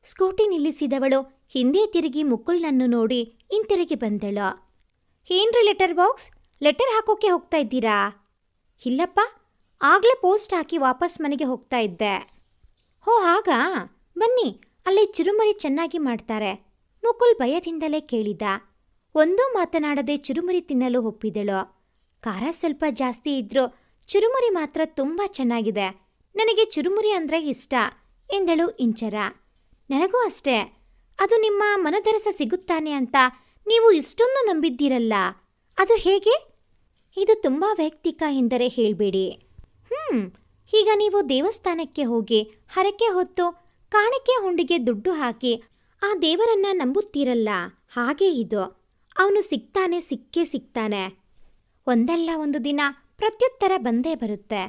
Speaker 1: ಸ್ಕೂಟಿ ನಿಲ್ಲಿಸಿದವಳು ಹಿಂದೆ ತಿರುಗಿ ಮುಕುಲ್ನನ್ನು ನೋಡಿ ಹಿಂತಿರುಗಿ ಬಂದಳು. ಏನ್ರಿ ಲೆಟರ್ ಬಾಕ್ಸ್? ಲೆಟರ್ ಹಾಕೋಕೆ ಹೋಗ್ತಾ ಇದ್ದೀರಾ? ಇಲ್ಲಪ್ಪ, ಆಗ್ಲೇ ಪೋಸ್ಟ್ ಹಾಕಿ ವಾಪಸ್ ಮನೆಗೆ ಹೋಗ್ತಾ ಇದ್ದೆ. ಹೋ ಹಾಗಾ? ಬನ್ನಿ, ಅಲ್ಲಿ ಚುರುಮುರಿ ಚೆನ್ನಾಗಿ ಮಾಡ್ತಾರೆ. ಮುಕುಲ್ ಭಯದಿಂದಲೇ ಕೇಳಿದ. ಒಂದೂ ಮಾತನಾಡದೆ ಚುರುಮುರಿ ತಿನ್ನಲು ಒಪ್ಪಿದಳು. ಖಾರ ಸ್ವಲ್ಪ ಜಾಸ್ತಿ ಇದ್ರೂ ಚುರುಮುರಿ ಮಾತ್ರ ತುಂಬ ಚೆನ್ನಾಗಿದೆ. ನನಗೆ ಚುರುಮುರಿ ಅಂದರೆ ಇಷ್ಟ ಎಂದಳು ಇಂಚರ. ನನಗೂ ಅಷ್ಟೇ. ಅದು ನಿಮ್ಮ ಮನದರಸ ಸಿಗುತ್ತಾನೆ ಅಂತ ನೀವು ಇಷ್ಟೊಂದು ನಂಬಿದ್ದೀರಲ್ಲ, ಅದು ಹೇಗೆ? ಇದು ತುಂಬ ವೈಯಕ್ತಿಕ ಎಂದರೆ ಹೇಳಬೇಡಿ. ಈಗ ನೀವು ದೇವಸ್ಥಾನಕ್ಕೆ ಹೋಗಿ ಹರಕೆ ಹೊತ್ತು ಕಾಣಿಕೆ ಹುಂಡಿಗೆ ದುಡ್ಡು ಹಾಕಿ ಆ ದೇವರನ್ನ ನಂಬುತ್ತೀರಲ್ಲ, ಹಾಗೇ ಇದು. ಅವನು ಸಿಗ್ತಾನೆ, ಸಿಕ್ಕೇ ಸಿಗ್ತಾನೆ. ಒಂದಲ್ಲ ಒಂದು ದಿನ ಪ್ರತ್ಯುತ್ತರ ಬಂದೇ ಬರುತ್ತೆ.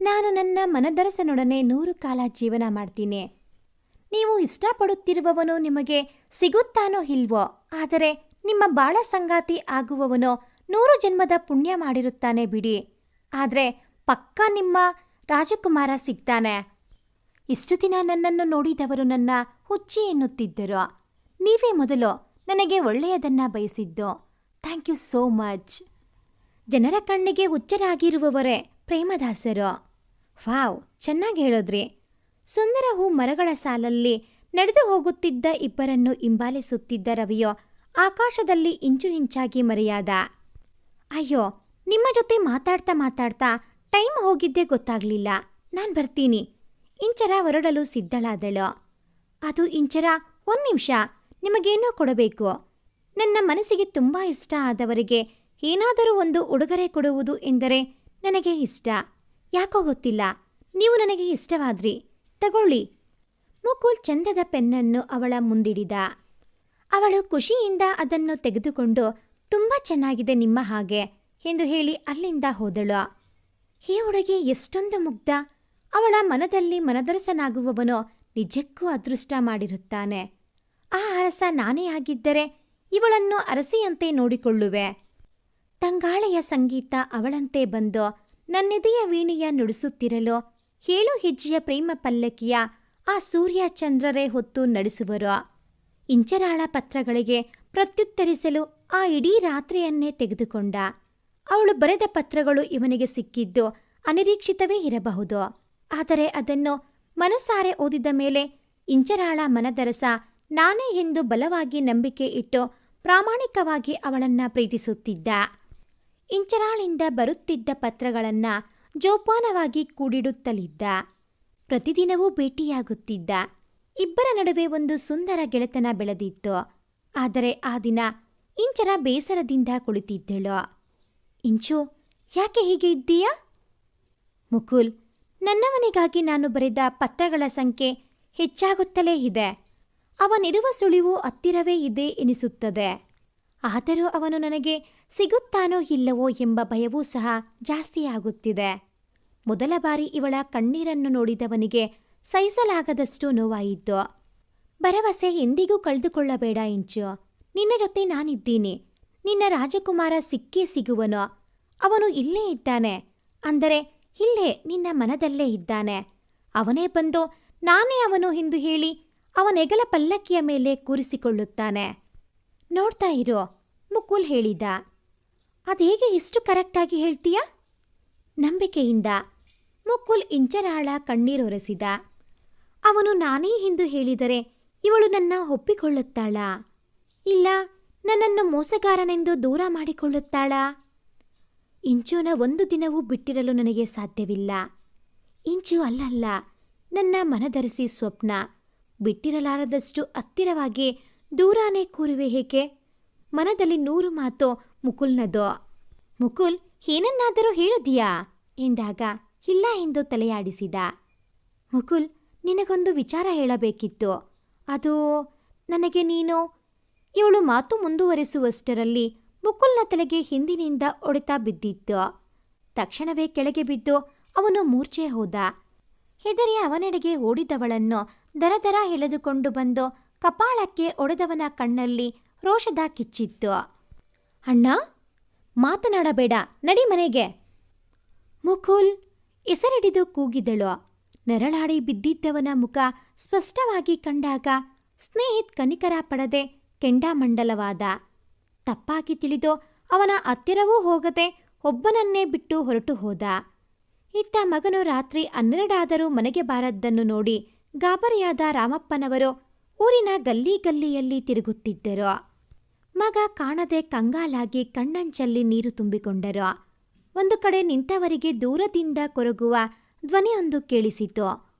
Speaker 1: ನಾನು ನನ್ನ ಮನದರಸನೊಡನೆ 100 ಕಾಲ ಜೀವನ ಮಾಡ್ತೀನಿ. ನೀವು ಇಷ್ಟಪಡುತ್ತಿರುವವನು ನಿಮಗೆ ಸಿಗುತ್ತಾನೋ ಇಲ್ವೋ, ಆದರೆ ನಿಮ್ಮ ಬಾಳ ಸಂಗಾತಿ ಆಗುವವನು 100 ಜನ್ಮದ ಪುಣ್ಯ ಮಾಡಿರುತ್ತಾನೆ ಬಿಡಿ. ಆದರೆ ಪಕ್ಕಾ ನಿಮ್ಮ ರಾಜಕುಮಾರ ಸಿಗ್ತಾನೆ. ಇಷ್ಟು ದಿನ ನನ್ನನ್ನು ನೋಡಿದವರು ನನ್ನ ಹುಚ್ಚಿ ಎನ್ನುತ್ತಿದ್ದರು. ನೀವೇ ಮೊದಲು ನನಗೆ ಒಳ್ಳೆಯದನ್ನ ಬಯಸಿದ್ದು. Thank you so much. ಜನರ ಕಣ್ಣಿಗೆ ಹುಚ್ಚರಾಗಿರುವವರೇ ಪ್ರೇಮದಾಸರು. ವಾವ್, ಚೆನ್ನಾಗಿ ಹೇಳಿದ್ರಿ. ಸುಂದರ ಹೂ ಮರಗಳ ಸಾಲಲ್ಲಿ ನಡೆದು ಹೋಗುತ್ತಿದ್ದ ಇಬ್ಬರನ್ನು ಹಿಂಬಾಲಿಸುತ್ತಿದ್ದ ರವಿಯೋ ಆಕಾಶದಲ್ಲಿ ಇಂಚು ಇಂಚಾಗಿ ಮರೆಯಾದ. ಅಯ್ಯೋ, ನಿಮ್ಮ ಜೊತೆ ಮಾತಾಡ್ತಾ ಮಾತಾಡ್ತಾ ಟೈಮ್ ಹೋಗಿದ್ದೇ ಗೊತ್ತಾಗ್ಲಿಲ್ಲ. ನಾನು ಬರ್ತೀನಿ. ಇಂಚರ ಹೊರಡಲು ಸಿದ್ಧಳಾದಳು. ಅದು ಇಂಚರ, 1 ನಿಮಿಷ, ನಿಮಗೇನೋ ಕೊಡಬೇಕು. ನನ್ನ ಮನಸ್ಸಿಗೆ ತುಂಬ ಇಷ್ಟ ಆದವರಿಗೆ ಏನಾದರೂ ಒಂದು ಉಡುಗೊರೆ ಕೊಡುವುದು ಎಂದರೆ ನನಗೆ ಇಷ್ಟ. ಯಾಕೋ ಗೊತ್ತಿಲ್ಲ, ನೀವು ನನಗೆ ಇಷ್ಟವಾದ್ರಿ. ತಗೊಳ್ಳಿ. ಮುಕುಲ್ ಚಂದದ ಪೆನ್ನನ್ನು ಅವಳ ಮುಂದಿಡಿದ. ಅವಳು ಖುಷಿಯಿಂದ ಅದನ್ನು ತೆಗೆದುಕೊಂಡು ತುಂಬ ಚೆನ್ನಾಗಿದೆ ನಿಮ್ಮ ಹಾಗೆ ಎಂದು ಹೇಳಿ ಅಲ್ಲಿಂದ ಹೋದಳು. ಈ ಹುಡುಗಿ ಎಷ್ಟೊಂದು ಮುಗ್ಧ. ಅವಳ ಮನದಲ್ಲಿ ಮನದರಸನಾಗುವವನು ನಿಜಕ್ಕೂ ಅದೃಷ್ಟ ಮಾಡಿರುತ್ತಾನೆ. ಆ ಅರಸ ನಾನೇ ಆಗಿದ್ದರೆ ಇವಳನ್ನು ಅರಸಿಯಂತೆ ನೋಡಿಕೊಳ್ಳುವೆ. ತಂಗಾಳೆಯ ಸಂಗೀತ ಅವಳಂತೆ ಬಂದು ನನ್ನೆದೆಯ ವೀಣೆಯ ನುಡಿಸುತ್ತಿರಲು 7 ಹೆಜ್ಜೆಯ ಪ್ರೇಮ ಪಲ್ಲಕ್ಕಿಯ ಆ ಸೂರ್ಯ ಚಂದ್ರರೇ ಹೊತ್ತು ನಡೆಸುವರು. ಇಂಚರಾಳ ಪತ್ರಗಳಿಗೆ ಪ್ರತ್ಯುತ್ತರಿಸಲು ಆ ಇಡೀ ರಾತ್ರಿಯನ್ನೇ ತೆಗೆದುಕೊಂಡ. ಅವಳು ಬರೆದ ಪತ್ರಗಳು ಇವನಿಗೆ ಸಿಕ್ಕಿದ್ದು ಅನಿರೀಕ್ಷಿತವೇ ಇರಬಹುದು. ಆದರೆ ಅದನ್ನು ಮನಸಾರೆ ಓದಿದ ಮೇಲೆ ಇಂಚರಾಳ ಮನದರಸ ನಾನೇ ಎಂದು ಬಲವಾಗಿ ನಂಬಿಕೆ ಇಟ್ಟು ಪ್ರಾಮಾಣಿಕವಾಗಿ ಅವಳನ್ನ ಪ್ರೀತಿಸುತ್ತಿದ್ದ. ಇಂಚರಾಳಿಂದ ಬರುತ್ತಿದ್ದ ಪತ್ರಗಳನ್ನ ಜೋಪಾನವಾಗಿ ಕೂಡಿಡುತ್ತಲಿದ್ದ. ಪ್ರತಿದಿನವೂ ಭೇಟಿಯಾಗುತ್ತಿದ್ದ. ಇಬ್ಬರ ನಡುವೆ ಒಂದು ಸುಂದರ ಗೆಳೆತನ ಬೆಳೆದಿತ್ತು. ಆದರೆ ಆ ದಿನ ಇಂಚರ ಬೇಸರದಿಂದ ಕುಳಿತಿದ್ದಳು. ಇಂಚು, ಯಾಕೆ ಹೀಗೆ ಇದ್ದೀಯಾ? ಮುಕುಲ್, ನನ್ನವನಿಗಾಗಿ ನಾನು ಬರೆದ ಪತ್ರಗಳ ಸಂಖ್ಯೆ ಹೆಚ್ಚಾಗುತ್ತಲೇ ಇದೆ. ಅವನಿರುವ ಸುಳಿವು ಹತ್ತಿರವೇ ಇದೆ ಎನಿಸುತ್ತದೆ. ಆದರೂ ಅವನು ನನಗೆ ಸಿಗುತ್ತಾನೋ ಇಲ್ಲವೋ ಎಂಬ ಭಯವೂ ಸಹ ಜಾಸ್ತಿಯಾಗುತ್ತಿದೆ. ಮೊದಲ ಬಾರಿ ಇವಳ ಕಣ್ಣೀರನ್ನು ನೋಡಿದವನಿಗೆ ಸಹಿಸಲಾಗದಷ್ಟು ನೋವಾಯಿತು. ಭರವಸೆ ಎಂದಿಗೂ ಕಳೆದುಕೊಳ್ಳಬೇಡ ಇಂಚು. ನಿನ್ನ ಜೊತೆ ನಾನಿದ್ದೀನಿ. ನಿನ್ನ ರಾಜಕುಮಾರ ಸಿಕ್ಕೇ ಸಿಗುವನು. ಅವನು ಇಲ್ಲೇ ಇದ್ದಾನೆ. ಅಂದರೆ ಇಲ್ಲೇ ನಿನ್ನ ಮನದಲ್ಲೇ ಇದ್ದಾನೆ. ಅವನೇ ಬಂದು ನಾನೇ ಅವನು ಎಂದು ಹೇಳಿ ಅವನೆಗಲ ಪಲ್ಲಕ್ಕಿಯ ಮೇಲೆ ಕೂರಿಸಿಕೊಳ್ಳುತ್ತಾನೆ. ನೋಡ್ತಾ ಇರೋ, ಮುಕುಲ್ ಹೇಳಿದ. ಅದೇಗೆ ಇಷ್ಟು ಕರೆಕ್ಟಾಗಿ ಹೇಳ್ತೀಯ? ನಂಬಿಕೆಯಿಂದ. ಮುಕುಲ್ ಇಂಚರಾಳ ಕಣ್ಣೀರೊರೆಸಿದ. ಅವನು ನಾನೇ ಎಂದು ಹೇಳಿದರೆ ಇವಳು ನನ್ನ ಒಪ್ಪಿಕೊಳ್ಳುತ್ತಾಳಾ? ಇಲ್ಲ ನನ್ನನ್ನು ಮೋಸಗಾರನೆಂದು ದೂರ ಮಾಡಿಕೊಳ್ಳುತ್ತಾಳಾ? ಇಂಚುನ ಒಂದು ದಿನವೂ ಬಿಟ್ಟಿರಲು ನನಗೆ ಸಾಧ್ಯವಿಲ್ಲ. ಇಂಚು ಅಲ್ಲಲ್ಲ, ನನ್ನ ಮನಧರಿಸಿ ಸ್ವಪ್ನ. ಬಿಟ್ಟಿರಲಾರದಷ್ಟು ಹತ್ತಿರವಾಗಿ ದೂರಾನೇ ಕೂರುವೆ ಏಕೆ? ಮನದಲ್ಲಿ 100 ಮಾತು ಮುಕುಲ್ನದು. ಮುಕುಲ್ ಏನನ್ನಾದರೂ ಹೇಳಿದೀಯಾ ಎಂದಾಗ ಇಲ್ಲ ಎಂದು ತಲೆಯಾಡಿಸಿದ. ಮುಕುಲ್, ನಿನಗೊಂದು ವಿಚಾರ ಹೇಳಬೇಕಿತ್ತು. ಅದು ನನಗೆ ನೀನು. ಇವಳು ಮಾತು ಮುಂದುವರೆಸುವಷ್ಟರಲ್ಲಿ ಮುಕುಲ್ನ ತಲೆಗೆ ಹಿಂದಿನಿಂದ ಹೊಡೆತ ಬಿದ್ದಿತ್ತು. ತಕ್ಷಣವೇ ಕೆಳಗೆ ಬಿದ್ದು ಅವನು ಮೂರ್ಛೆ ಹೋದ. ಹೆದರಿ ಅವನೆಡೆಗೆ ಓಡಿದವಳನ್ನು ದರದರ ಎಳೆದುಕೊಂಡು ಬಂದು ಕಪಾಳಕ್ಕೆ ಹೊಡೆದವನ ಕಣ್ಣಲ್ಲಿ ರೋಷದ ಕಿಚ್ಚಿತ್ತು. ಅಣ್ಣ, ಮಾತನಾಡಬೇಡ, ನಡಿ ಮನೆಗೆ. ಮುಕುಲ್ ಹೆಸರಿಡಿದು ಕೂಗಿದಳು. ನೆರಳಾಡಿ ಬಿದ್ದಿದ್ದವನ ಮುಖ ಸ್ಪಷ್ಟವಾಗಿ ಕಂಡಾಗ ಸ್ನೇಹಿತ್ ಕನಿಕರ ಪಡದೆ ಕೆಂಡಾಮಂಡಲವಾದ. ತಪ್ಪಾಗಿ ತಿಳಿದು ಅವನ ಹತ್ತಿರವೂ ಹೋಗದೆ ಒಬ್ಬನನ್ನೇ ಬಿಟ್ಟು ಹೊರಟು ಹೋದ. ಇತ್ತ ಮಗನು ರಾತ್ರಿ 12 ಮನೆಗೆ ಬಾರದ್ದನ್ನು ನೋಡಿ ಗಾಬರಿಯಾದ ರಾಮಪ್ಪನವರು ಊರಿನ ಗಲ್ಲಿ ಗಲ್ಲಿಯಲ್ಲಿ ತಿರುಗುತ್ತಿದ್ದರು. ಮಗ ಕಾಣದೆ ಕಂಗಾಲಾಗಿ ಕಣ್ಣಂಚಲ್ಲಿ ನೀರು ತುಂಬಿಕೊಂಡರು. ಒಂದು ಕಡೆ ನಿಂತವರಿಗೆ ದೂರದಿಂದ ಕೊರಗುವ ಧ್ವನಿಯೊಂದು ಕೇಳಿಸಿತು.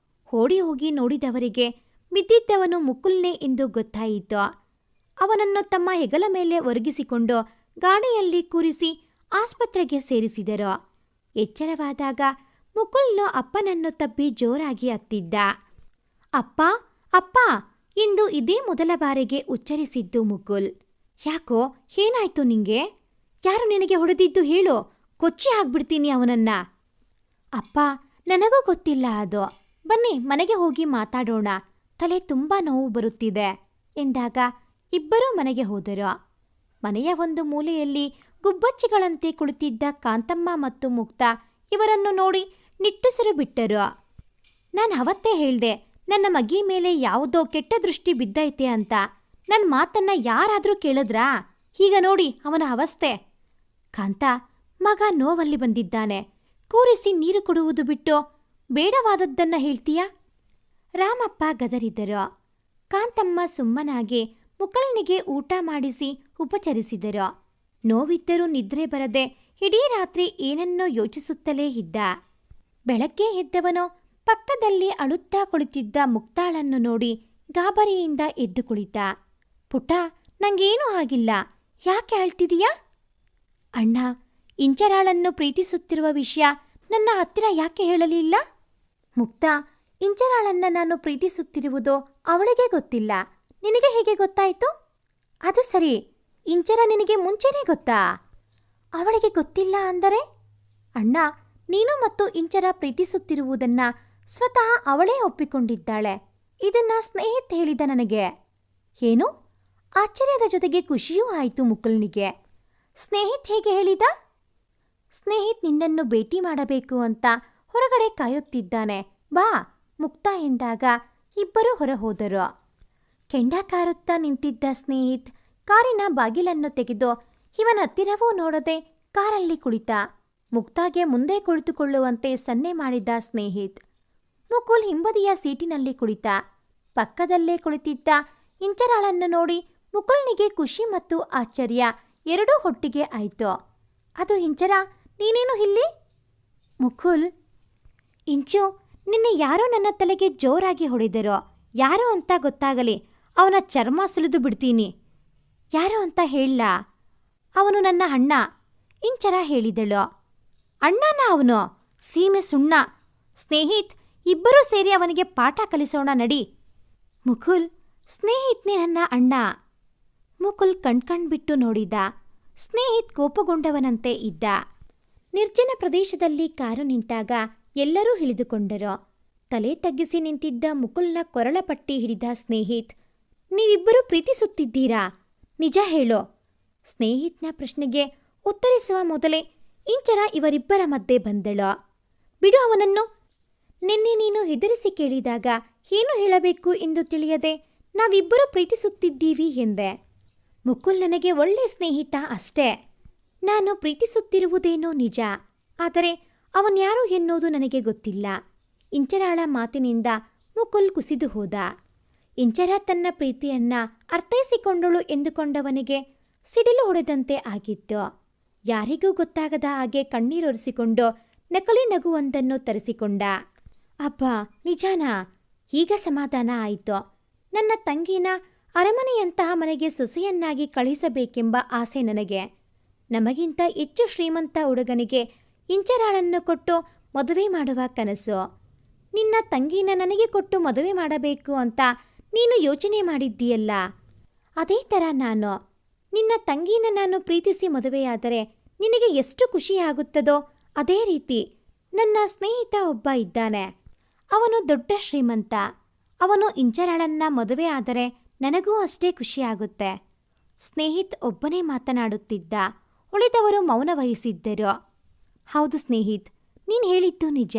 Speaker 1: ಓಡಿ ಹೋಗಿ ನೋಡಿದವರಿಗೆ ಬಿದ್ದಿದ್ದವನು ಮುಕುಲ್ನೇ ಎಂದು ಗೊತ್ತಾಯಿತು. ಅವನನ್ನು ತಮ್ಮ ಹೆಗಲ ಮೇಲೆ ಒರಗಿಸಿಕೊಂಡು ಗಾಡಿಯಲ್ಲಿ ಕೂರಿಸಿ ಆಸ್ಪತ್ರೆಗೆ ಸೇರಿಸಿದರು. ಎಚ್ಚರವಾದಾಗ ಮುಕುಲ್ನು ಅಪ್ಪನನ್ನು ತಬ್ಬಿ ಜೋರಾಗಿ ಅತ್ತಿದ್ದ. ಅಪ್ಪ ಅಪ್ಪ ಎಂದು ಇದೇ ಮೊದಲ ಬಾರಿಗೆ ಉಚ್ಚರಿಸಿದ್ದು ಮುಕುಲ್. ಯಾಕೋ, ಏನಾಯ್ತು ನಿಂಗೆ? ಯಾರು ನಿನಗೆ ಹೊಡೆದಿದ್ದು ಹೇಳು, ಕೊಚ್ಚಿ ಹಾಕ್ಬಿಡ್ತೀನಿ ಅವನನ್ನ. ಅಪ್ಪ, ನನಗೂ ಗೊತ್ತಿಲ್ಲ ಅದು. ಬನ್ನಿ ಮನೆಗೆ ಹೋಗಿ ಮಾತಾಡೋಣ, ತಲೆ ತುಂಬ ನೋವು ಬರುತ್ತಿದೆ ಎಂದಾಗ ಇಬ್ಬರೂ ಮನೆಗೆ ಹೋದರು. ಮನೆಯ ಒಂದು ಮೂಲೆಯಲ್ಲಿ ಗುಬ್ಬಚ್ಚಿಗಳಂತೆ ಕುಳಿತಿದ್ದ ಕಾಂತಮ್ಮ ಮತ್ತು ಮುಕ್ತ ಇವರನ್ನು ನೋಡಿ ನಿಟ್ಟುಸಿರು ಬಿಟ್ಟರು. ನಾನು ಅವತ್ತೇ ಹೇಳ್ದೆ, ನನ್ನ ಮಗಿ ಮೇಲೆ ಯಾವುದೋ ಕೆಟ್ಟ ದೃಷ್ಟಿ ಬಿದ್ದೈತೆ ಅಂತ. ನನ್ನ ಮಾತನ್ನ ಯಾರಾದರೂ ಕೇಳಿದ್ರಾ? ಈಗ ನೋಡಿ ಅವನ ಅವಸ್ಥೆ. ಕಾಂತ, ಮಗ ನೋವಲ್ಲಿ ಬಂದಿದ್ದಾನೆ. ಕೂರಿಸಿ ನೀರು ಕೊಡುವುದು ಬಿಟ್ಟು ಬೇಡವಾದದ್ದನ್ನ ಹೇಳ್ತೀಯಾ? ರಾಮಪ್ಪ ಗದರಿದರು. ಕಾಂತಮ್ಮ ಸುಮ್ಮನಾಗಿ ಮುಕಲ್ನಿಗೆ ಊಟ ಮಾಡಿಸಿ ಉಪಚರಿಸಿದರು. ನೋವಿದ್ದರೂ ನಿದ್ರೆ ಬರದೆ ಇಡೀ ರಾತ್ರಿ ಏನನ್ನೋ ಯೋಚಿಸುತ್ತಲೇ ಇದ್ದ. ಬೆಳಗ್ಗೆ ಎದ್ದವನು ಪಕ್ಕದಲ್ಲಿ ಅಳುತ್ತಾ ಕುಳಿತಿದ್ದ ಮುಕ್ತಾಳನ್ನು ನೋಡಿ ಗಾಬರಿಯಿಂದ ಎದ್ದು ಕುಳಿತ. ಪುಟ್ಟ, ನಂಗೇನೂ ಆಗಿಲ್ಲ, ಯಾಕೆ ಅಳ್ತಿದೀಯಾ? ಅಣ್ಣ, ಇಂಚರಾಳನ್ನು ಪ್ರೀತಿಸುತ್ತಿರುವ ವಿಷಯ ನನ್ನ ಹತ್ತಿರ ಯಾಕೆ ಹೇಳಲಿಲ್ಲ? ಮುಕ್ತ, ಇಂಚರಾಳನ್ನ ನಾನು ಪ್ರೀತಿಸುತ್ತಿರುವುದು ಅವಳಿಗೆ ಗೊತ್ತಿಲ್ಲ. ನಿನಗೆ ಹೇಗೆ ಗೊತ್ತಾಯಿತು? ಅದು ಸರಿ, ಇಂಚರ ನಿನಗೆ ಮುಂಚೆನೇ ಗೊತ್ತಾ? ಅವಳಿಗೆ ಗೊತ್ತಿಲ್ಲ ಅಂದರೆ? ಅಣ್ಣ, ನೀನು ಮತ್ತು ಇಂಚರ ಪ್ರೀತಿಸುತ್ತಿರುವುದನ್ನ ಸ್ವತಃ ಅವಳೇ ಒಪ್ಪಿಕೊಂಡಿದ್ದಾಳೆ. ಇದನ್ನ ಸ್ನೇಹಿತ್ ಹೇಳಿದ ನನಗೆ. ಏನು? ಆಶ್ಚರ್ಯದ ಜೊತೆಗೆ ಖುಷಿಯೂ ಆಯಿತು ಮುಕುಲ್ನಿಗೆ. ಸ್ನೇಹಿತ್ ಹೇಗೆ ಹೇಳಿದ? ಸ್ನೇಹಿತ್ ನಿನ್ನನ್ನು ಭೇಟಿ ಮಾಡಬೇಕು ಅಂತ ಹೊರಗಡೆ ಕಾಯುತ್ತಿದ್ದಾನೆ, ಬಾ ಮುಕ್ತ ಎಂದಾಗ ಇಬ್ಬರೂ ಹೊರಹೋದರು. ಕೆಂಡ ಕಾರುತ್ತಾ ನಿಂತಿದ್ದ ಸ್ನೇಹಿತ್ ಕಾರಿನ ಬಾಗಿಲನ್ನು ತೆಗೆದು ಇವನ ಹತ್ತಿರವೂ ನೋಡದೆ ಕಾರಲ್ಲಿ ಕುಳಿತ. ಮುಕ್ತಾಗೆ ಮುಂದೆ ಕುಳಿತುಕೊಳ್ಳುವಂತೆ ಸನ್ನೆ ಮಾಡಿದ ಸ್ನೇಹಿತ್. ಮುಕುಲ್ ಹಿಂಬದಿಯ ಸೀಟಿನಲ್ಲಿ ಕುಳಿತ. ಪಕ್ಕದಲ್ಲೇ ಕುಳಿತಿದ್ದ ಇಂಚರಾಳನ್ನು ನೋಡಿ ಮುಕುಲ್ನಿಗೆ ಖುಷಿ ಮತ್ತು ಆಶ್ಚರ್ಯ ಎರಡೂ ಒಟ್ಟಿಗೆ ಆಯಿತು. ಅದು ಇಂಚರ, ನೀನೇನು ಇಲ್ಲಿ? ಮುಕುಲ್, ಇಂಚು, ನಿನ್ನೆ ಯಾರೋ ನನ್ನ ತಲೆಗೆ ಜೋರಾಗಿ ಹೊಡೆದರೋ. ಯಾರೋ ಅಂತ ಗೊತ್ತಾಗಲಿ ಅವನ ಚರ್ಮ ಸುಲಿದು ಬಿಡ್ತೀನಿ. ಯಾರೋ ಅಂತ ಹೇಳ? ಅವನು ನನ್ನ ಅಣ್ಣ, ಇಂಚರ ಹೇಳಿದಳು. ಅಣ್ಣನ ಅವನು? ಸೀಮೆ ಸುಣ್ಣ. ಸ್ನೇಹಿತ್, ಇಬ್ಬರೂ ಸೇರಿ ಅವನಿಗೆ ಪಾಠ ಕಲಿಸೋಣ ನಡಿ. ಮುಕುಲ್, ಸ್ನೇಹಿತ್ನೇ ನನ್ನ ಅಣ್ಣ. ಮುಕುಲ್ ಕಣ್ಬಿಟ್ಟು ನೋಡಿದ. ಸ್ನೇಹಿತ್ ಕೋಪಗೊಂಡವನಂತೆ ಇದ್ದ. ನಿರ್ಜನ ಪ್ರದೇಶದಲ್ಲಿ ಕಾರು ನಿಂತಾಗ ಎಲ್ಲರೂ ಇಳಿದುಕೊಂಡರು. ತಲೆ ತಗ್ಗಿಸಿ ನಿಂತಿದ್ದ ಮುಕುಲ್ನ ಕೊರಳ ಪಟ್ಟಿ ಹಿಡಿದ ಸ್ನೇಹಿತ್, ನೀವಿಬ್ಬರೂ ಪ್ರೀತಿಸುತ್ತಿದ್ದೀರಾ? ನಿಜ ಹೇಳೋ. ಸ್ನೇಹಿತ್ನ ಪ್ರಶ್ನೆಗೆ ಉತ್ತರಿಸುವ ಮೊದಲೇ ಇಂಚರ ಇವರಿಬ್ಬರ ಮಧ್ಯೆ ಬಂದಳು. ಬಿಡು ಅವನನ್ನು. ನಿನ್ನೆ ನೀನು ಹೆದರಿಸಿ ಕೇಳಿದಾಗ ಏನು ಹೇಳಬೇಕು ಎಂದು ತಿಳಿಯದೆ ನಾವಿಬ್ಬರೂ ಪ್ರೀತಿಸುತ್ತಿದ್ದೀವಿ ಎಂದೆ. ಮುಕುಲ್ ನನಗೆ ಒಳ್ಳೆ ಸ್ನೇಹಿತ ಅಷ್ಟೇ. ನಾನು ಪ್ರೀತಿಸುತ್ತಿರುವುದೇನೋ ನಿಜ, ಆದರೆ ಅವನ್ಯಾರು ಎನ್ನುವುದು ನನಗೆ ಗೊತ್ತಿಲ್ಲ. ಇಂಚರಾಳ ಮಾತಿನಿಂದ ಮುಕುಲ್ ಕುಸಿದು ಹೋದ. ಇಂಚರ ತನ್ನ ಪ್ರೀತಿಯನ್ನ ಅರ್ಥೈಸಿಕೊಂಡಳು ಎಂದುಕೊಂಡವನಿಗೆ ಸಿಡಿಲು ಹೊಡೆದಂತೆ ಆಗಿತ್ತು. ಯಾರಿಗೂ ಗೊತ್ತಾಗದ ಹಾಗೆ ಕಣ್ಣೀರೊರೆಸಿಕೊಂಡು ನಕಲಿ ನಗುವೊಂದನ್ನು ತರಿಸಿಕೊಂಡ. ಅಬ್ಬಾ, ನಿಜಾನಾ? ಈಗ ಸಮಾಧಾನ ಆಯಿತು. ನನ್ನ ತಂಗಿನ ಅರಮನೆಯಂತಹ ಮನೆಗೆ ಸೊಸೆಯನ್ನಾಗಿ ಕಳುಹಿಸಬೇಕೆಂಬ ಆಸೆ ನನಗೆ. ನಮಗಿಂತ ಹೆಚ್ಚು ಶ್ರೀಮಂತ ಹುಡುಗನಿಗೆ ಇಂಚರಾಳನ್ನು ಕೊಟ್ಟು ಮದುವೆ ಮಾಡುವ ಕನಸು. ನಿನ್ನ ತಂಗಿನ ನನಗೆ ಕೊಟ್ಟು ಮದುವೆ ಮಾಡಬೇಕು ಅಂತ ನೀನು ಯೋಚನೆ ಮಾಡಿದ್ದೀಯಲ್ಲ, ಅದೇ ಥರ ನಾನು. ನಿನ್ನ ತಂಗಿನ ನಾನು ಪ್ರೀತಿಸಿ ಮದುವೆಯಾದರೆ ನಿನಗೆ ಎಷ್ಟು ಖುಷಿಯಾಗುತ್ತದೋ ಅದೇ ರೀತಿ ನನ್ನ ಸ್ನೇಹಿತ ಒಬ್ಬ ಇದ್ದಾನೆ. ಅವನು ದೊಡ್ಡ ಶ್ರೀಮಂತ. ಅವನು ಇಂಚರಾಳನ್ನ ಮದುವೆ ಆದರೆ ನನಗೂ ಅಷ್ಟೇ ಖುಷಿಯಾಗುತ್ತೆ. ಸ್ನೇಹಿತ್ ಒಬ್ಬನೇ ಮಾತನಾಡುತ್ತಿದ್ದ. ಉಳಿದವರು ಮೌನ ವಹಿಸಿದ್ದರು. ಹೌದು ಸ್ನೇಹಿತ್, ನೀನು ಹೇಳಿದ್ದು ನಿಜ.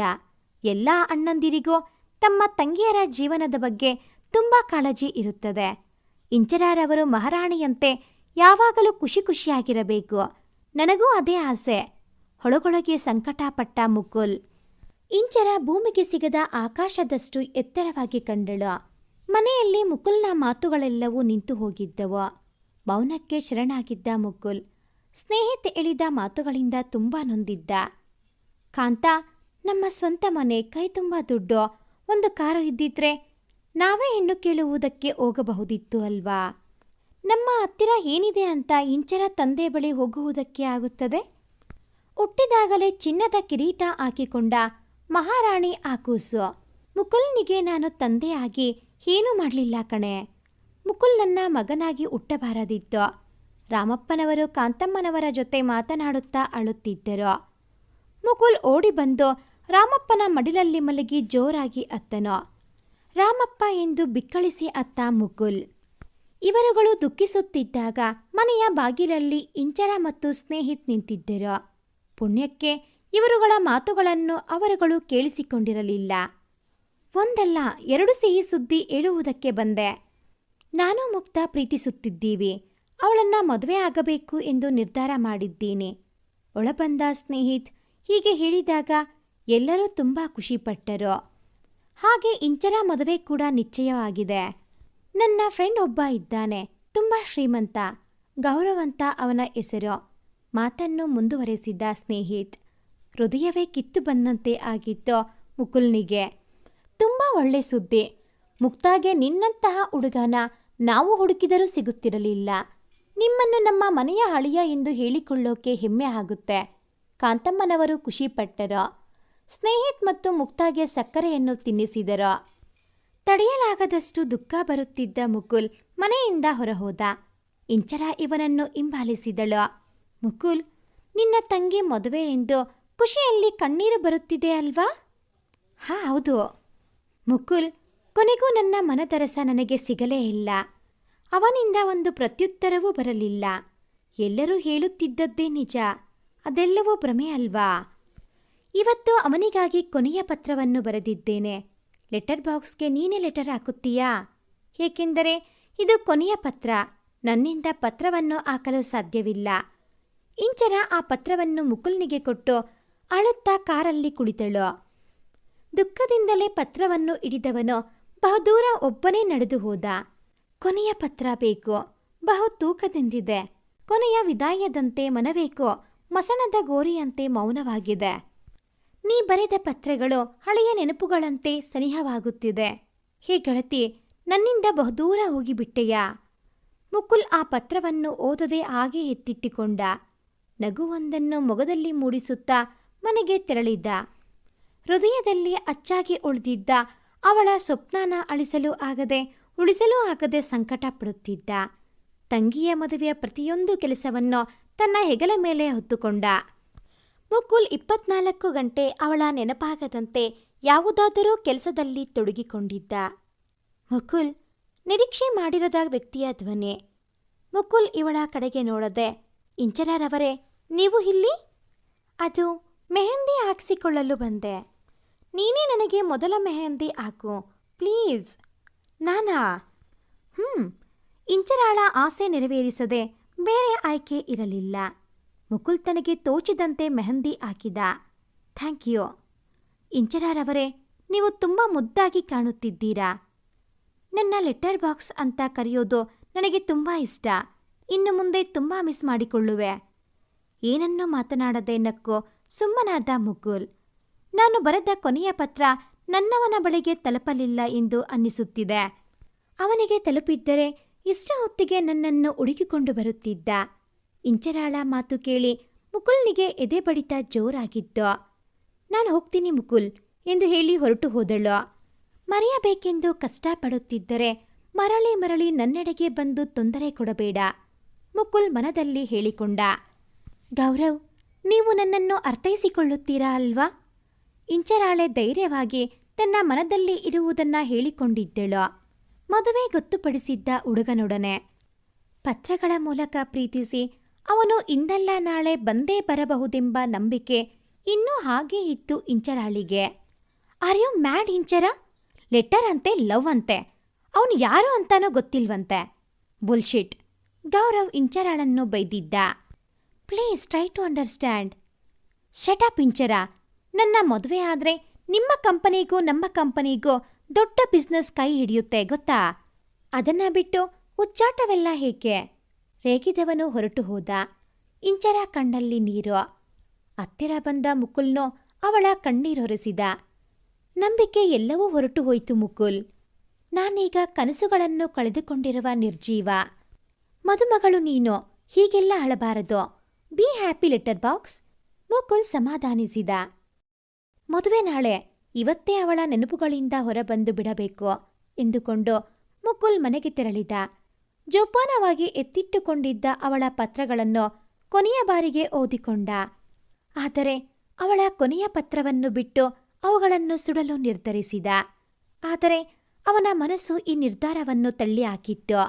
Speaker 1: ಎಲ್ಲ ಅಣ್ಣಂದಿರಿಗೂ ತಮ್ಮ ತಂಗಿಯರ ಜೀವನದ ಬಗ್ಗೆ ತುಂಬ ಕಾಳಜಿ ಇರುತ್ತದೆ. ಇಂಚರಾರವರು ಮಹಾರಾಣಿಯಂತೆ ಯಾವಾಗಲೂ ಖುಷಿ ಖುಷಿಯಾಗಿರಬೇಕು. ನನಗೂ ಅದೇ ಆಸೆ. ಹೊಳಗೊಳಗೆ ಸಂಕಟಪಟ್ಟ ಮುಕುಲ್. ಇಂಚರ ಭೂಮಿಗೆ ಸಿಗದ ಆಕಾಶದಷ್ಟು ಎತ್ತರವಾಗಿ ಕಂಡಳು. ಮನೆಯಲ್ಲಿ ಮುಕುಲ್ನ ಮಾತುಗಳೆಲ್ಲವೂ ನಿಂತು ಹೋಗಿದ್ದವು. ಮೌನಕ್ಕೆ ಶರಣಾಗಿದ್ದ ಮುಕುಲ್ ಸ್ನೇಹಿತೆ ಹೇಳಿದ ಮಾತುಗಳಿಂದ ತುಂಬ ನೊಂದಿದ್ದ. ಕಾಂತ, ನಮ್ಮ ಸ್ವಂತ ಮನೆ, ಕೈ ತುಂಬ ದುಡ್ಡು, ಒಂದು ಕಾರು ಇದ್ದಿದ್ರೆ ನಾವೇ ಹೆಣ್ಣು ಕೇಳುವುದಕ್ಕೆ ಹೋಗಬಹುದಿತ್ತು ಅಲ್ವಾ? ನಮ್ಮ ಹತ್ತಿರ ಏನಿದೆ ಅಂತ ಇಂಚರ ತಂದೆ ಬಳಿ ಹೋಗುವುದಕ್ಕೆ ಆಗುತ್ತದೆ? ಹುಟ್ಟಿದಾಗಲೇ ಚಿನ್ನದ ಕಿರೀಟ ಹಾಕಿಕೊಂಡ ಮಹಾರಾಣಿ ಆ ಕೂಸು. ಮುಕುಲ್ನಿಗೆ ನಾನು ತಂದೆಯಾಗಿ ಏನೂ ಮಾಡಲಿಲ್ಲ ಕಣೆ. ಮುಕುಲ್ ನನ್ನ ಮಗನಾಗಿ ಹುಟ್ಟಬಾರದಿತ್ತು. ರಾಮಪ್ಪನವರು ಕಾಂತಮ್ಮನವರ ಜೊತೆ ಮಾತನಾಡುತ್ತಾ ಅಳುತ್ತಿದ್ದರು. ಮುಕುಲ್ ಓಡಿ ಬಂದು ರಾಮಪ್ಪನ ಮಡಿಲಲ್ಲಿ ಮಲಗಿ ಜೋರಾಗಿ ಅತ್ತನು. ರಾಮಪ್ಪ ಎಂದು ಬಿಕ್ಕಳಿಸಿ ಅತ್ತ ಮುಕುಲ್. ಇವರುಗಳು ದುಃಖಿಸುತ್ತಿದ್ದಾಗ ಮನೆಯ ಬಾಗಿಲಲ್ಲಿ ಇಂಚರ ಮತ್ತು ಸ್ನೇಹಿತ್ ನಿಂತಿದ್ದರು. ಪುಣ್ಯಕ್ಕೆ ಇವರುಗಳ ಮಾತುಗಳನ್ನು ಅವರುಗಳು ಕೇಳಿಸಿಕೊಂಡಿರಲಿಲ್ಲ. ಒಂದಲ್ಲ ಎರಡು ಸಿಹಿ ಸುದ್ದಿ ಹೇಳುವುದಕ್ಕೆ ಬಂದೆ. ನಾನು ಮುಕ್ತ ಪ್ರೀತಿಸುತ್ತಿದ್ದೀವಿ. ಅವಳನ್ನ ಮದುವೆ ಆಗಬೇಕು ಎಂದು ನಿರ್ಧಾರ ಮಾಡಿದ್ದೀನಿ. ಒಳಬಂದ ಸ್ನೇಹಿತ್ ಹೀಗೆ ಹೇಳಿದಾಗ ಎಲ್ಲರೂ ತುಂಬ ಖುಷಿಪಟ್ಟರು. ಹಾಗೆ ಇಂಚರ ಮದುವೆ ಕೂಡ ನಿಶ್ಚಯವಾಗಿದೆ. ನನ್ನ ಫ್ರೆಂಡ್ ಒಬ್ಬ ಇದ್ದಾನೆ, ತುಂಬ ಶ್ರೀಮಂತ, ಗೌರವಂತ ಅವನ ಹೆಸರು. ಮಾತನ್ನು ಮುಂದುವರೆಸಿದ್ದ ಸ್ನೇಹಿತ್. ಹೃದಯವೇ ಕಿತ್ತು ಬಂದಂತೆ ಆಗಿತ್ತು ಮುಕುಲ್ನಿಗೆ. ತುಂಬ ಒಳ್ಳೆ ಸುದ್ದಿ. ಮುಕ್ತಾಗೆ ನಿನ್ನಂತಹ ಹುಡುಗನ ನಾವು ಹುಡುಕಿದರೂ ಸಿಗುತ್ತಿರಲಿಲ್ಲ. ನಿಮ್ಮನ್ನು ನಮ್ಮ ಮನೆಯ ಅಳಿಯ ಎಂದು ಹೇಳಿಕೊಳ್ಳೋಕೆ ಹೆಮ್ಮೆ ಆಗುತ್ತೆ. ಕಾಂತಮ್ಮನವರು ಖುಷಿಪಟ್ಟರು. ಸ್ನೇಹಿತ್ ಮತ್ತು ಮುಕ್ತಾಗೆ ಸಕ್ಕರೆಯನ್ನು ತಿನ್ನಿಸಿದರು. ತಡೆಯಲಾಗದಷ್ಟು ದುಃಖ ಬರುತ್ತಿದ್ದ ಮುಕುಲ್ ಮನೆಯಿಂದ ಹೊರಹೋದ. ಇಂಚರ ಇವನನ್ನು ಹಿಂಬಾಲಿಸಿದಳು. ಮುಕುಲ್, ನಿನ್ನ ತಂಗಿ ಮದುವೆ ಎಂದು ಖುಷಿಯಲ್ಲಿ ಕಣ್ಣೀರು ಬರುತ್ತಿದೆ ಅಲ್ವಾ? ಹಾ, ಹೌದು. ಮುಕುಲ್, ಕೊನೆಗೂ ನನ್ನ ಮನದರಸ ನನಗೆ ಸಿಗಲೇ ಇಲ್ಲ. ಅವನಿಂದ ಒಂದು ಪ್ರತ್ಯುತ್ತರವೂ ಬರಲಿಲ್ಲ. ಎಲ್ಲರೂ ಹೇಳುತ್ತಿದ್ದದ್ದೇ ನಿಜ. ಅದೆಲ್ಲವೂ ಭ್ರಮೆ ಅಲ್ವಾ? ಇವತ್ತು ಅವನಿಗಾಗಿ ಕೊನೆಯ ಪತ್ರವನ್ನು ಬರೆದಿದ್ದೇನೆ. ಲೆಟರ್ ಬಾಕ್ಸ್ಗೆ ನೀನೇ ಲೆಟರ್ ಹಾಕುತ್ತೀಯಾ? ಏಕೆಂದರೆ ಇದು ಕೊನೆಯ ಪತ್ರ. ನನ್ನಿಂದ ಪತ್ರವನ್ನು ಹಾಕಲು ಸಾಧ್ಯವಿಲ್ಲ. ಇಂಚರ ಆ ಪತ್ರವನ್ನು ಮುಕುಲ್ನಿಗೆ ಕೊಟ್ಟು ಅಳುತ್ತಾ ಕಾರಲ್ಲಿ ಕುಳಿತಳು. ದುಃಖದಿಂದಲೇ ಪತ್ರವನ್ನು ಹಿಡಿದವನು ಬಹುದೂರ ಒಬ್ಬನೇ ನಡೆದು ಹೋದ. ಕೊನೆಯ ಪತ್ರ ಬೇಕು, ಬಹು ತೂಕದಿಂದಿದೆ. ಕೊನೆಯ ವಿದಾಯದಂತೆ ಮನವೇಕೋ ಮಸಣದ ಗೋರಿಯಂತೆ ಮೌನವಾಗಿದೆ. ನೀ ಬರೆದ ಪತ್ರಗಳು ಹಳೆಯ ನೆನಪುಗಳಂತೆ ಸನಿಹವಾಗುತ್ತಿದೆ. ಹೇ ಗೆಳತಿ, ನನ್ನಿಂದ ಬಹುದೂರ ಹೋಗಿಬಿಟ್ಟೆಯಾ? ಮುಕುಲ್ ಆ ಪತ್ರವನ್ನು ಓದದೆ ಹಾಗೆ ಎತ್ತಿಟ್ಟುಕೊಂಡ. ನಗುವೊಂದನ್ನು ಮೊಗದಲ್ಲಿ ಮೂಡಿಸುತ್ತಾ ಮನೆಗೆ ತೆರಳಿದ್ದ. ಹೃದಯದಲ್ಲಿ ಅಚ್ಚಾಗಿ ಉಳಿದಿದ್ದ ಅವಳ ಸ್ವಪ್ನನ ಅಳಿಸಲು ಆಗದೆ ಉಳಿಸಲೂ ಆಗದೆ ಸಂಕಟ ಪಡುತ್ತಿದ್ದ. ತಂಗಿಯ ಮದುವೆಯ ಪ್ರತಿಯೊಂದು ಕೆಲಸವನ್ನು ತನ್ನ ಹೆಗಲ ಮೇಲೆ ಹೊತ್ತುಕೊಂಡ. ಮುಕುಲ್ 24 ಗಂಟೆ ಅವಳ ನೆನಪಾಗದಂತೆ ಯಾವುದಾದರೂ ಕೆಲಸದಲ್ಲಿ ತೊಡಗಿಕೊಂಡಿದ್ದ. ಮುಕುಲ್ ನಿರೀಕ್ಷೆ ಮಾಡಿರದ ವ್ಯಕ್ತಿಯ ಧ್ವನಿ. ಮುಕುಲ್ ಇವಳ ಕಡೆಗೆ ನೋಡದೆ, ಇಂಚರಾರವರೇ, ನೀವು ಇಲ್ಲಿ? ಅದು ಮೆಹಂದಿ ಹಾಕಿಸಿಕೊಳ್ಳಲು ಬಂದೆ. ನೀನೇ ನನಗೆ ಮೊದಲ ಮೆಹಂದಿ ಹಾಕು ಪ್ಲೀಸ್. ನಾನಾ? ಇಂಚರಾಳ ಆಸೆ ನೆರವೇರಿಸದೆ ಬೇರೆ ಆಯ್ಕೆ ಇರಲಿಲ್ಲ. ಮುಕುಲ್ ತನಗೆ ತೋಚಿದಂತೆ ಮೆಹಂದಿ ಹಾಕಿದ. Thank you. ಇಂಚರಾರವರೇ, ನೀವು ತುಂಬ ಮುದ್ದಾಗಿ ಕಾಣುತ್ತಿದ್ದೀರಾ. ನನ್ನ ಲೆಟರ್ ಬಾಕ್ಸ್ ಅಂತ ಕರೆಯೋದು ನನಗೆ ತುಂಬ ಇಷ್ಟ. ಇನ್ನು ಮುಂದೆ ತುಂಬ ಮಿಸ್ ಮಾಡಿಕೊಳ್ಳುವೆ. ಏನನ್ನೂ ಮಾತನಾಡದೆ ನಕ್ಕು ಸುಮ್ಮನಾದ ಮುಕುಲ್. ನಾನು ಬರೆದ ಕೊನೆಯ ಪತ್ರ ನನ್ನವನ ಬಳಿಗೆ ತಲುಪಲಿಲ್ಲ ಎಂದು ಅನ್ನಿಸುತ್ತಿದೆ. ಅವನಿಗೆ ತಲುಪಿದ್ದರೆ ಇಷ್ಟ ಹೊತ್ತಿಗೆ ನನ್ನನ್ನು ಹುಡುಕಿಕೊಂಡು ಬರುತ್ತಿದ್ದ. ಇಂಚರಾಳ ಮಾತು ಕೇಳಿ ಮುಕುಲ್ನಿಗೆ ಎದೆ ಬಡಿತ ಜೋರಾಗಿತ್ತು. ನಾನು ಹೋಗ್ತೀನಿ ಮುಕುಲ್ ಎಂದು ಹೇಳಿ ಹೊರಟು ಹೋದಳು. ಮರೆಯಬೇಕೆಂದು ಕಷ್ಟಪಡುತ್ತಿದ್ದರೆ ಮರಳಿ ಮರಳಿ ನನ್ನೆಡೆಗೆ ಬಂದು ತೊಂದರೆ ಕೊಡಬೇಡ, ಮುಕುಲ್ ಮನದಲ್ಲಿ ಹೇಳಿಕೊಂಡ. ಗೌರವ್, ನೀವು ನನ್ನನ್ನು ಅರ್ಥೈಸಿಕೊಳ್ಳುತ್ತೀರಾ ಅಲ್ವಾ? ಇಂಚರಾಳೆ ಧೈರ್ಯವಾಗಿ ತನ್ನ ಮನದಲ್ಲಿ ಇರುವುದನ್ನ ಹೇಳಿಕೊಂಡಿದ್ದಳು. ಮದುವೆ ಗೊತ್ತುಪಡಿಸಿದ್ದ ಹುಡುಗನೊಡನೆ ಪತ್ರಗಳ ಮೂಲಕ ಪ್ರೀತಿಸಿ ಅವನು ಇಂದಲ್ಲ ನಾಳೆ ಬಂದೇ ಬರಬಹುದೆಂಬ ನಂಬಿಕೆ ಇನ್ನೂ ಹಾಗೇ ಇತ್ತು ಇಂಚರಾಳಿಗೆ. Are you mad Inchara? Letter ಅಂತೆ, ಲವ್ ಅಂತೆ. ಅವನು ಯಾರು ಅಂತಾನೋ ಗೊತ್ತಿಲ್ವಂತೆ. ಬುಲ್ಶಿಟ್. ಗೌರವ್ ಇಂಚರಾಳನ್ನು ಬೈದಿದ್ದ. Please try to understand. Shut up Inchara. ನನ್ನ ಮದುವೆ ಆದರೆ ನಿಮ್ಮ ಕಂಪನಿಗೂ ನಮ್ಮ ಕಂಪನಿಗೂ ದೊಡ್ಡ ಬಿಸ್ನೆಸ್ ಕೈ ಹಿಡಿಯುತ್ತೆ ಗೊತ್ತಾ? ಅದನ್ನ ಬಿಟ್ಟು ಹುಚ್ಚಾಟವೆಲ್ಲ ಏಕೆ? ರೇಗಿದವನು ಹೊರಟು ಹೋದ. ಇಂಚರ ಕಣ್ಣಲ್ಲಿ ನೀರು. ಹತ್ತಿರ ಬಂದ ಮುಕುಲ್ನೋ ಅವಳ ಕಣ್ಣೀರೊರೆಸಿದ. ನಂಬಿಕೆ ಎಲ್ಲವೂ ಹೊರಟು ಹೋಯಿತು ಮುಕುಲ್. ನಾನೀಗ ಕನಸುಗಳನ್ನು ಕಳೆದುಕೊಂಡಿರುವ ನಿರ್ಜೀವ. ಮದುಮಗಳು ನೀನು, ಹೀಗೆಲ್ಲ ಅಳಬಾರದು. Be happy letter box. Mukul ಸಮಾಧಾನಿಸಿದ. ಮದುವೆ ನಾಳೆ, ಇವತ್ತೇ ಅವಳ ನೆನಪುಗಳಿಂದ ಹೊರಬಂದು ಬಿಡಬೇಕು ಎಂದುಕೊಂಡು ಮುಕುಲ್ ಮನೆಗೆ ತೆರಳಿದ. ಜೋಪಾನವಾಗಿ ಎತ್ತಿಟ್ಟುಕೊಂಡಿದ್ದ ಅವಳ ಪತ್ರಗಳನ್ನು ಕೊನೆಯ ಬಾರಿಗೆ ಓದಿಕೊಂಡ. ಆದರೆ ಅವಳ ಕೊನೆಯ ಪತ್ರವನ್ನು ಬಿಟ್ಟು ಅವುಗಳನ್ನು ಸುಡಲು ನಿರ್ಧರಿಸಿದ. ಆದರೆ ಅವನ ಮನಸ್ಸು ಈ ನಿರ್ಧಾರವನ್ನು ತಳ್ಳಿಹಾಕಿತ್ತು.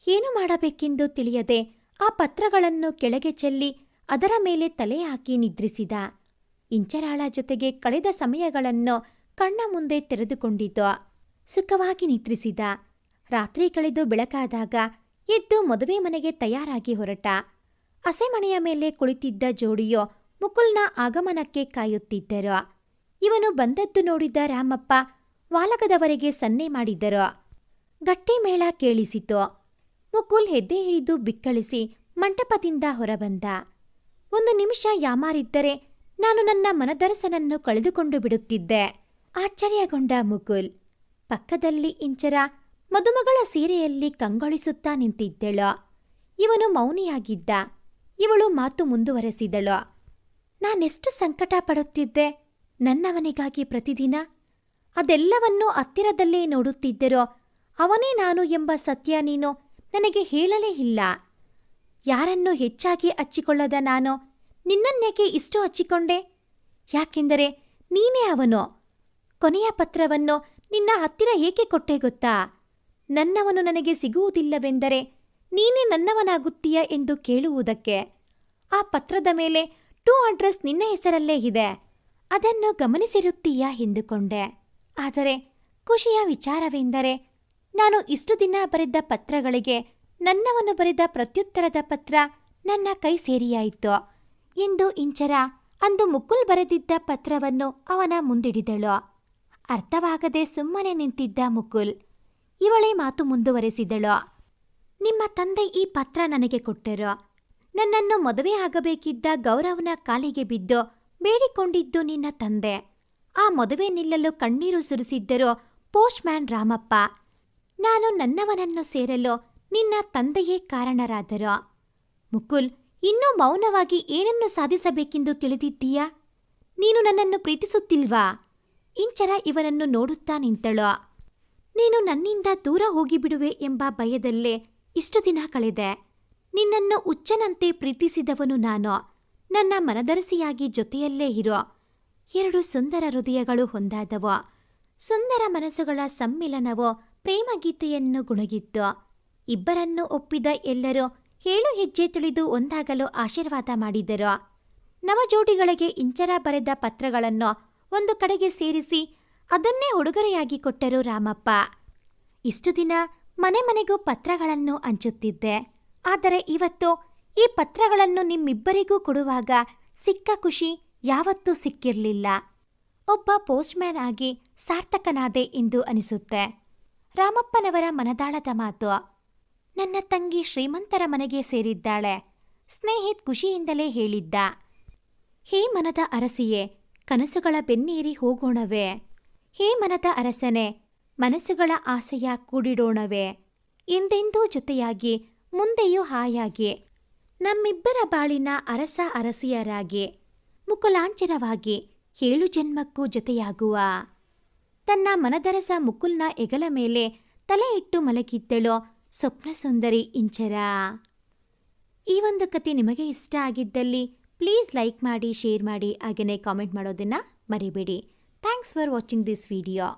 Speaker 1: ಏನು ಮಾಡಬೇಕೆಂದು ತಿಳಿಯದೆ ಆ ಪತ್ರಗಳನ್ನು ಕೆಳಗೆ ಚೆಲ್ಲಿ ಅದರ ಮೇಲೆ ತಲೆ ಹಾಕಿ ನಿದ್ರಿಸಿದ. ಇಂಚರಾಳ ಜೊತೆಗೆ ಕಳೆದ ಸಮಯಗಳನ್ನು ಕಣ್ಣ ಮುಂದೆ ತೆರೆದುಕೊಂಡಿತು. ಸುಖವಾಗಿ ನಿದ್ರಿಸಿದ. ರಾತ್ರಿ ಕಳೆದು ಬೆಳಕಾದಾಗ ಎದ್ದು ಮದುವೆ ಮನೆಗೆ ತಯಾರಾಗಿ ಹೊರಟ. ಹಸೆಮಣೆಯ ಮೇಲೆ ಕುಳಿತಿದ್ದ ಜೋಡಿಯೋ ಮುಕುಲ್ನ ಆಗಮನಕ್ಕೆ ಕಾಯುತ್ತಿದ್ದರು. ಇವನು ಬಂದದ್ದು ನೋಡಿದ ರಾಮಪ್ಪ ವಾಲಗದವರೆಗೆ ಸನ್ನೆ ಮಾಡಿದ್ದರು. ಗಟ್ಟಿ ಮೇಳ ಕೇಳಿಸಿತು. ಮುಕುಲ್ ಹೆದ್ದೆ ಹಿಡಿದು ಬಿಕ್ಕಳಿಸಿ ಮಂಟಪದಿಂದ ಹೊರಬಂದ. ಒಂದು ನಿಮಿಷ ಯಾಮಾರಿದ್ದರೆ ನಾನು ನನ್ನ ಮನದರಸನನ್ನು ಕಳೆದುಕೊಂಡು ಬಿಡುತ್ತಿದ್ದೆ. ಆಶ್ಚರ್ಯಗೊಂಡ ಮುಕುಲ್. ಪಕ್ಕದಲ್ಲಿ ಇಂಚರ ಮದುಮಗಳ ಸೀರೆಯಲ್ಲಿ ಕಂಗೊಳಿಸುತ್ತಾ ನಿಂತಿದ್ದಳು. ಇವನು ಮೌನಿಯಾಗಿದ್ದ. ಇವಳು ಮಾತು ಮುಂದುವರೆಸಿದಳು. ನಾನೆಷ್ಟು ಸಂಕಟ ಪಡುತ್ತಿದ್ದೆ ನನ್ನವನಿಗಾಗಿ ಪ್ರತಿದಿನ. ಅದೆಲ್ಲವನ್ನೂ ಹತ್ತಿರದಲ್ಲೇ ನೋಡುತ್ತಿದ್ದರೋ ಅವನೇ ನಾನು ಎಂಬ ಸತ್ಯ ನೀನು ನನಗೆ ಹೇಳಲೇ ಇಲ್ಲ. ಯಾರನ್ನೂ ಹೆಚ್ಚಾಗಿ ಹಚ್ಚಿಕೊಳ್ಳದ ನಾನು ನಿನ್ನನ್ನೇಕೆ ಇಷ್ಟು ಹಚ್ಚಿಕೊಂಡೆ? ಯಾಕೆಂದರೆ ನೀನೇ ಅವನು. ಕೊನೆಯ ಪತ್ರವನ್ನು ನಿನ್ನ ಹತ್ತಿರ ಏಕೆ ಕೊಟ್ಟೆ ಗೊತ್ತಾ? ನನ್ನವನು ನನಗೆ ಸಿಗುವುದಿಲ್ಲವೆಂದರೆ ನೀನೇ ನನ್ನವನಾಗುತ್ತೀಯ ಎಂದು ಕೇಳುವುದಕ್ಕೆ. ಆ ಪತ್ರದ ಮೇಲೆ ಟು ಅಡ್ರೆಸ್ ನಿನ್ನ ಹೆಸರಲ್ಲೇ ಇದೆ. ಅದನ್ನು ಗಮನಿಸಿರುತ್ತೀಯ ಎಂದುಕೊಂಡೆ. ಆದರೆ ಖುಷಿಯ ವಿಚಾರವೆಂದರೆ ನಾನು ಇಷ್ಟು ದಿನ ಬರೆದ ಪತ್ರಗಳಿಗೆ ನನ್ನವನು ಬರೆದ ಪ್ರತ್ಯುತ್ತರದ ಪತ್ರ ನನ್ನ ಕೈ ಸೇರಿಯಾಯಿತು ಎಂದು ಇಂಚರ ಅಂದು ಮುಕುಲ್ ಬರೆದಿದ್ದ ಪತ್ರವನ್ನು ಅವನ ಮುಂದಿಡಿದಳು. ಅರ್ಥವಾಗದೆ ಸುಮ್ಮನೆ ನಿಂತಿದ್ದ ಮುಕುಲ್. ಇವಳೇ ಮಾತು ಮುಂದುವರೆಸಿದಳು. ನಿಮ್ಮ ತಂದೆ ಈ ಪತ್ರ ನನಗೆ ಕೊಟ್ಟರು. ನನ್ನನ್ನು ಮದುವೆ ಆಗಬೇಕಿದ್ದ ಗೌರವನ ಕಾಲಿಗೆ ಬಿದ್ದು ಬೇಡಿಕೊಂಡಿದ್ದು ನಿನ್ನ ತಂದೆ. ಆ ಮದುವೆ ನಿಲ್ಲಲು ಕಣ್ಣೀರು ಸುರಿಸಿದ್ದರು ಪೋಸ್ಟ್ ಮ್ಯಾನ್ ರಾಮಪ್ಪ. ನಾನು ನನ್ನವನನ್ನು ಸೇರಲು ನಿನ್ನ ತಂದೆಯೇ ಕಾರಣರಾದರು. ಮುಕುಲ್, ಇನ್ನೂ ಮೌನವಾಗಿ ಏನನ್ನು ಸಾಧಿಸಬೇಕೆಂದು ತಿಳಿದಿದ್ದೀಯಾ? ನೀನು ನನ್ನನ್ನು ಪ್ರೀತಿಸುತ್ತಿಲ್ವಾ? ಇಂಚರ ಇವನನ್ನು ನೋಡುತ್ತಾ ನಿಂತಳು. ನೀನು ನನ್ನಿಂದ ದೂರ ಹೋಗಿಬಿಡುವೆ ಎಂಬ ಭಯದಲ್ಲೇ ಇಷ್ಟು ದಿನ ಕಳೆದೆ. ನಿನ್ನನ್ನು ಹುಚ್ಚನಂತೆ ಪ್ರೀತಿಸಿದವನು ನಾನು. ನನ್ನ ಮನದರಸಿಯಾಗಿ ಜೊತೆಯಲ್ಲೇ ಇರೋ 2 ಸುಂದರ ಹೃದಯಗಳು ಹೊಂದಾದವು. ಸುಂದರ ಮನಸ್ಸುಗಳ ಸಮ್ಮಿಲನವು ಪ್ರೇಮಗೀತೆಯನ್ನು ಗುಣಗಿತ್ತು. ಇಬ್ಬರನ್ನು ಒಪ್ಪಿದ ಎಲ್ಲರೂ 7 ಹೆಜ್ಜೆ ತುಳಿದು ಒಂದಾಗಲು ಆಶೀರ್ವಾದ ಮಾಡಿದರು. ನವಜೋಡಿಗಳಿಗೆ ಇಂಚರ ಬರೆದ ಪತ್ರಗಳನ್ನು ಒಂದು ಕಡೆಗೆ ಸೇರಿಸಿ ಅದನ್ನೇ ಉಡುಗೊರೆಯಾಗಿ ಕೊಟ್ಟರು ರಾಮಪ್ಪ. ಇಷ್ಟು ದಿನ ಮನೆ ಮನೆಗೂ ಪತ್ರಗಳನ್ನು ಹಂಚುತ್ತಿದ್ದೆ. ಆದರೆ ಇವತ್ತು ಈ ಪತ್ರಗಳನ್ನು ನಿಮ್ಮಿಬ್ಬರಿಗೂ ಕೊಡುವಾಗ ಸಿಕ್ಕ ಖುಷಿ ಯಾವತ್ತೂ ಸಿಕ್ಕಿರಲಿಲ್ಲ. ಒಬ್ಬ ಪೋಸ್ಟ್ಮ್ಯಾನ್ ಆಗಿ ಸಾರ್ಥಕನಾದೆ ಎಂದು ಅನಿಸುತ್ತೆ. ರಾಮಪ್ಪನವರ ಮನದಾಳದ ಮಾತು. ನನ್ನ ತಂಗಿ ಶ್ರೀಮಂತರ ಮನೆಗೆ ಸೇರಿದ್ದಾಳೆ. ಸ್ನೇಹಿತ್ ಖುಷಿಯಿಂದಲೇ ಹೇಳಿದ್ದ. ಹೇ ಮನದ ಅರಸಿಯೇ, ಕನಸುಗಳ ಬೆನ್ನೇರಿ ಹೋಗೋಣವೇ. ಹೇ ಮನದ ಅರಸನೆ, ಮನಸ್ಸುಗಳ ಆಸೆಯ ಕೂಡಿಡೋಣವೇ. ಎಂದೆಂದೂ ಜೊತೆಯಾಗಿ ಮುಂದೆಯೂ ಹಾಯಾಗಿ ನಮ್ಮಿಬ್ಬರ ಬಾಳಿನ ಅರಸ ಅರಸಿಯರಾಗಿ ಮುಕುಲಾಂಚನವಾಗಿ 7 ಜನ್ಮಕ್ಕೂ ಜೊತೆಯಾಗುವ. ತನ್ನ ಮನದರಸ ಮುಕುಲ್ನ ಹೆಗಲ ಮೇಲೆ ತಲೆ ಇಟ್ಟು ಮಲಗಿದ್ದಳು ಸ್ವಪ್ನ ಸುಂದರಿ ಇಂಚರ. ಈ ಒಂದು ಕತೆ ನಿಮಗೆ ಇಷ್ಟ ಆಗಿದ್ದಲ್ಲಿ ಪ್ಲೀಸ್ ಲೈಕ್ ಮಾಡಿ, ಶೇರ್ ಮಾಡಿ, ಹಾಗೆಯೇ ಕಾಮೆಂಟ್ ಮಾಡೋದನ್ನು ಮರಿಬೇಡಿ. Thanks for watching this video.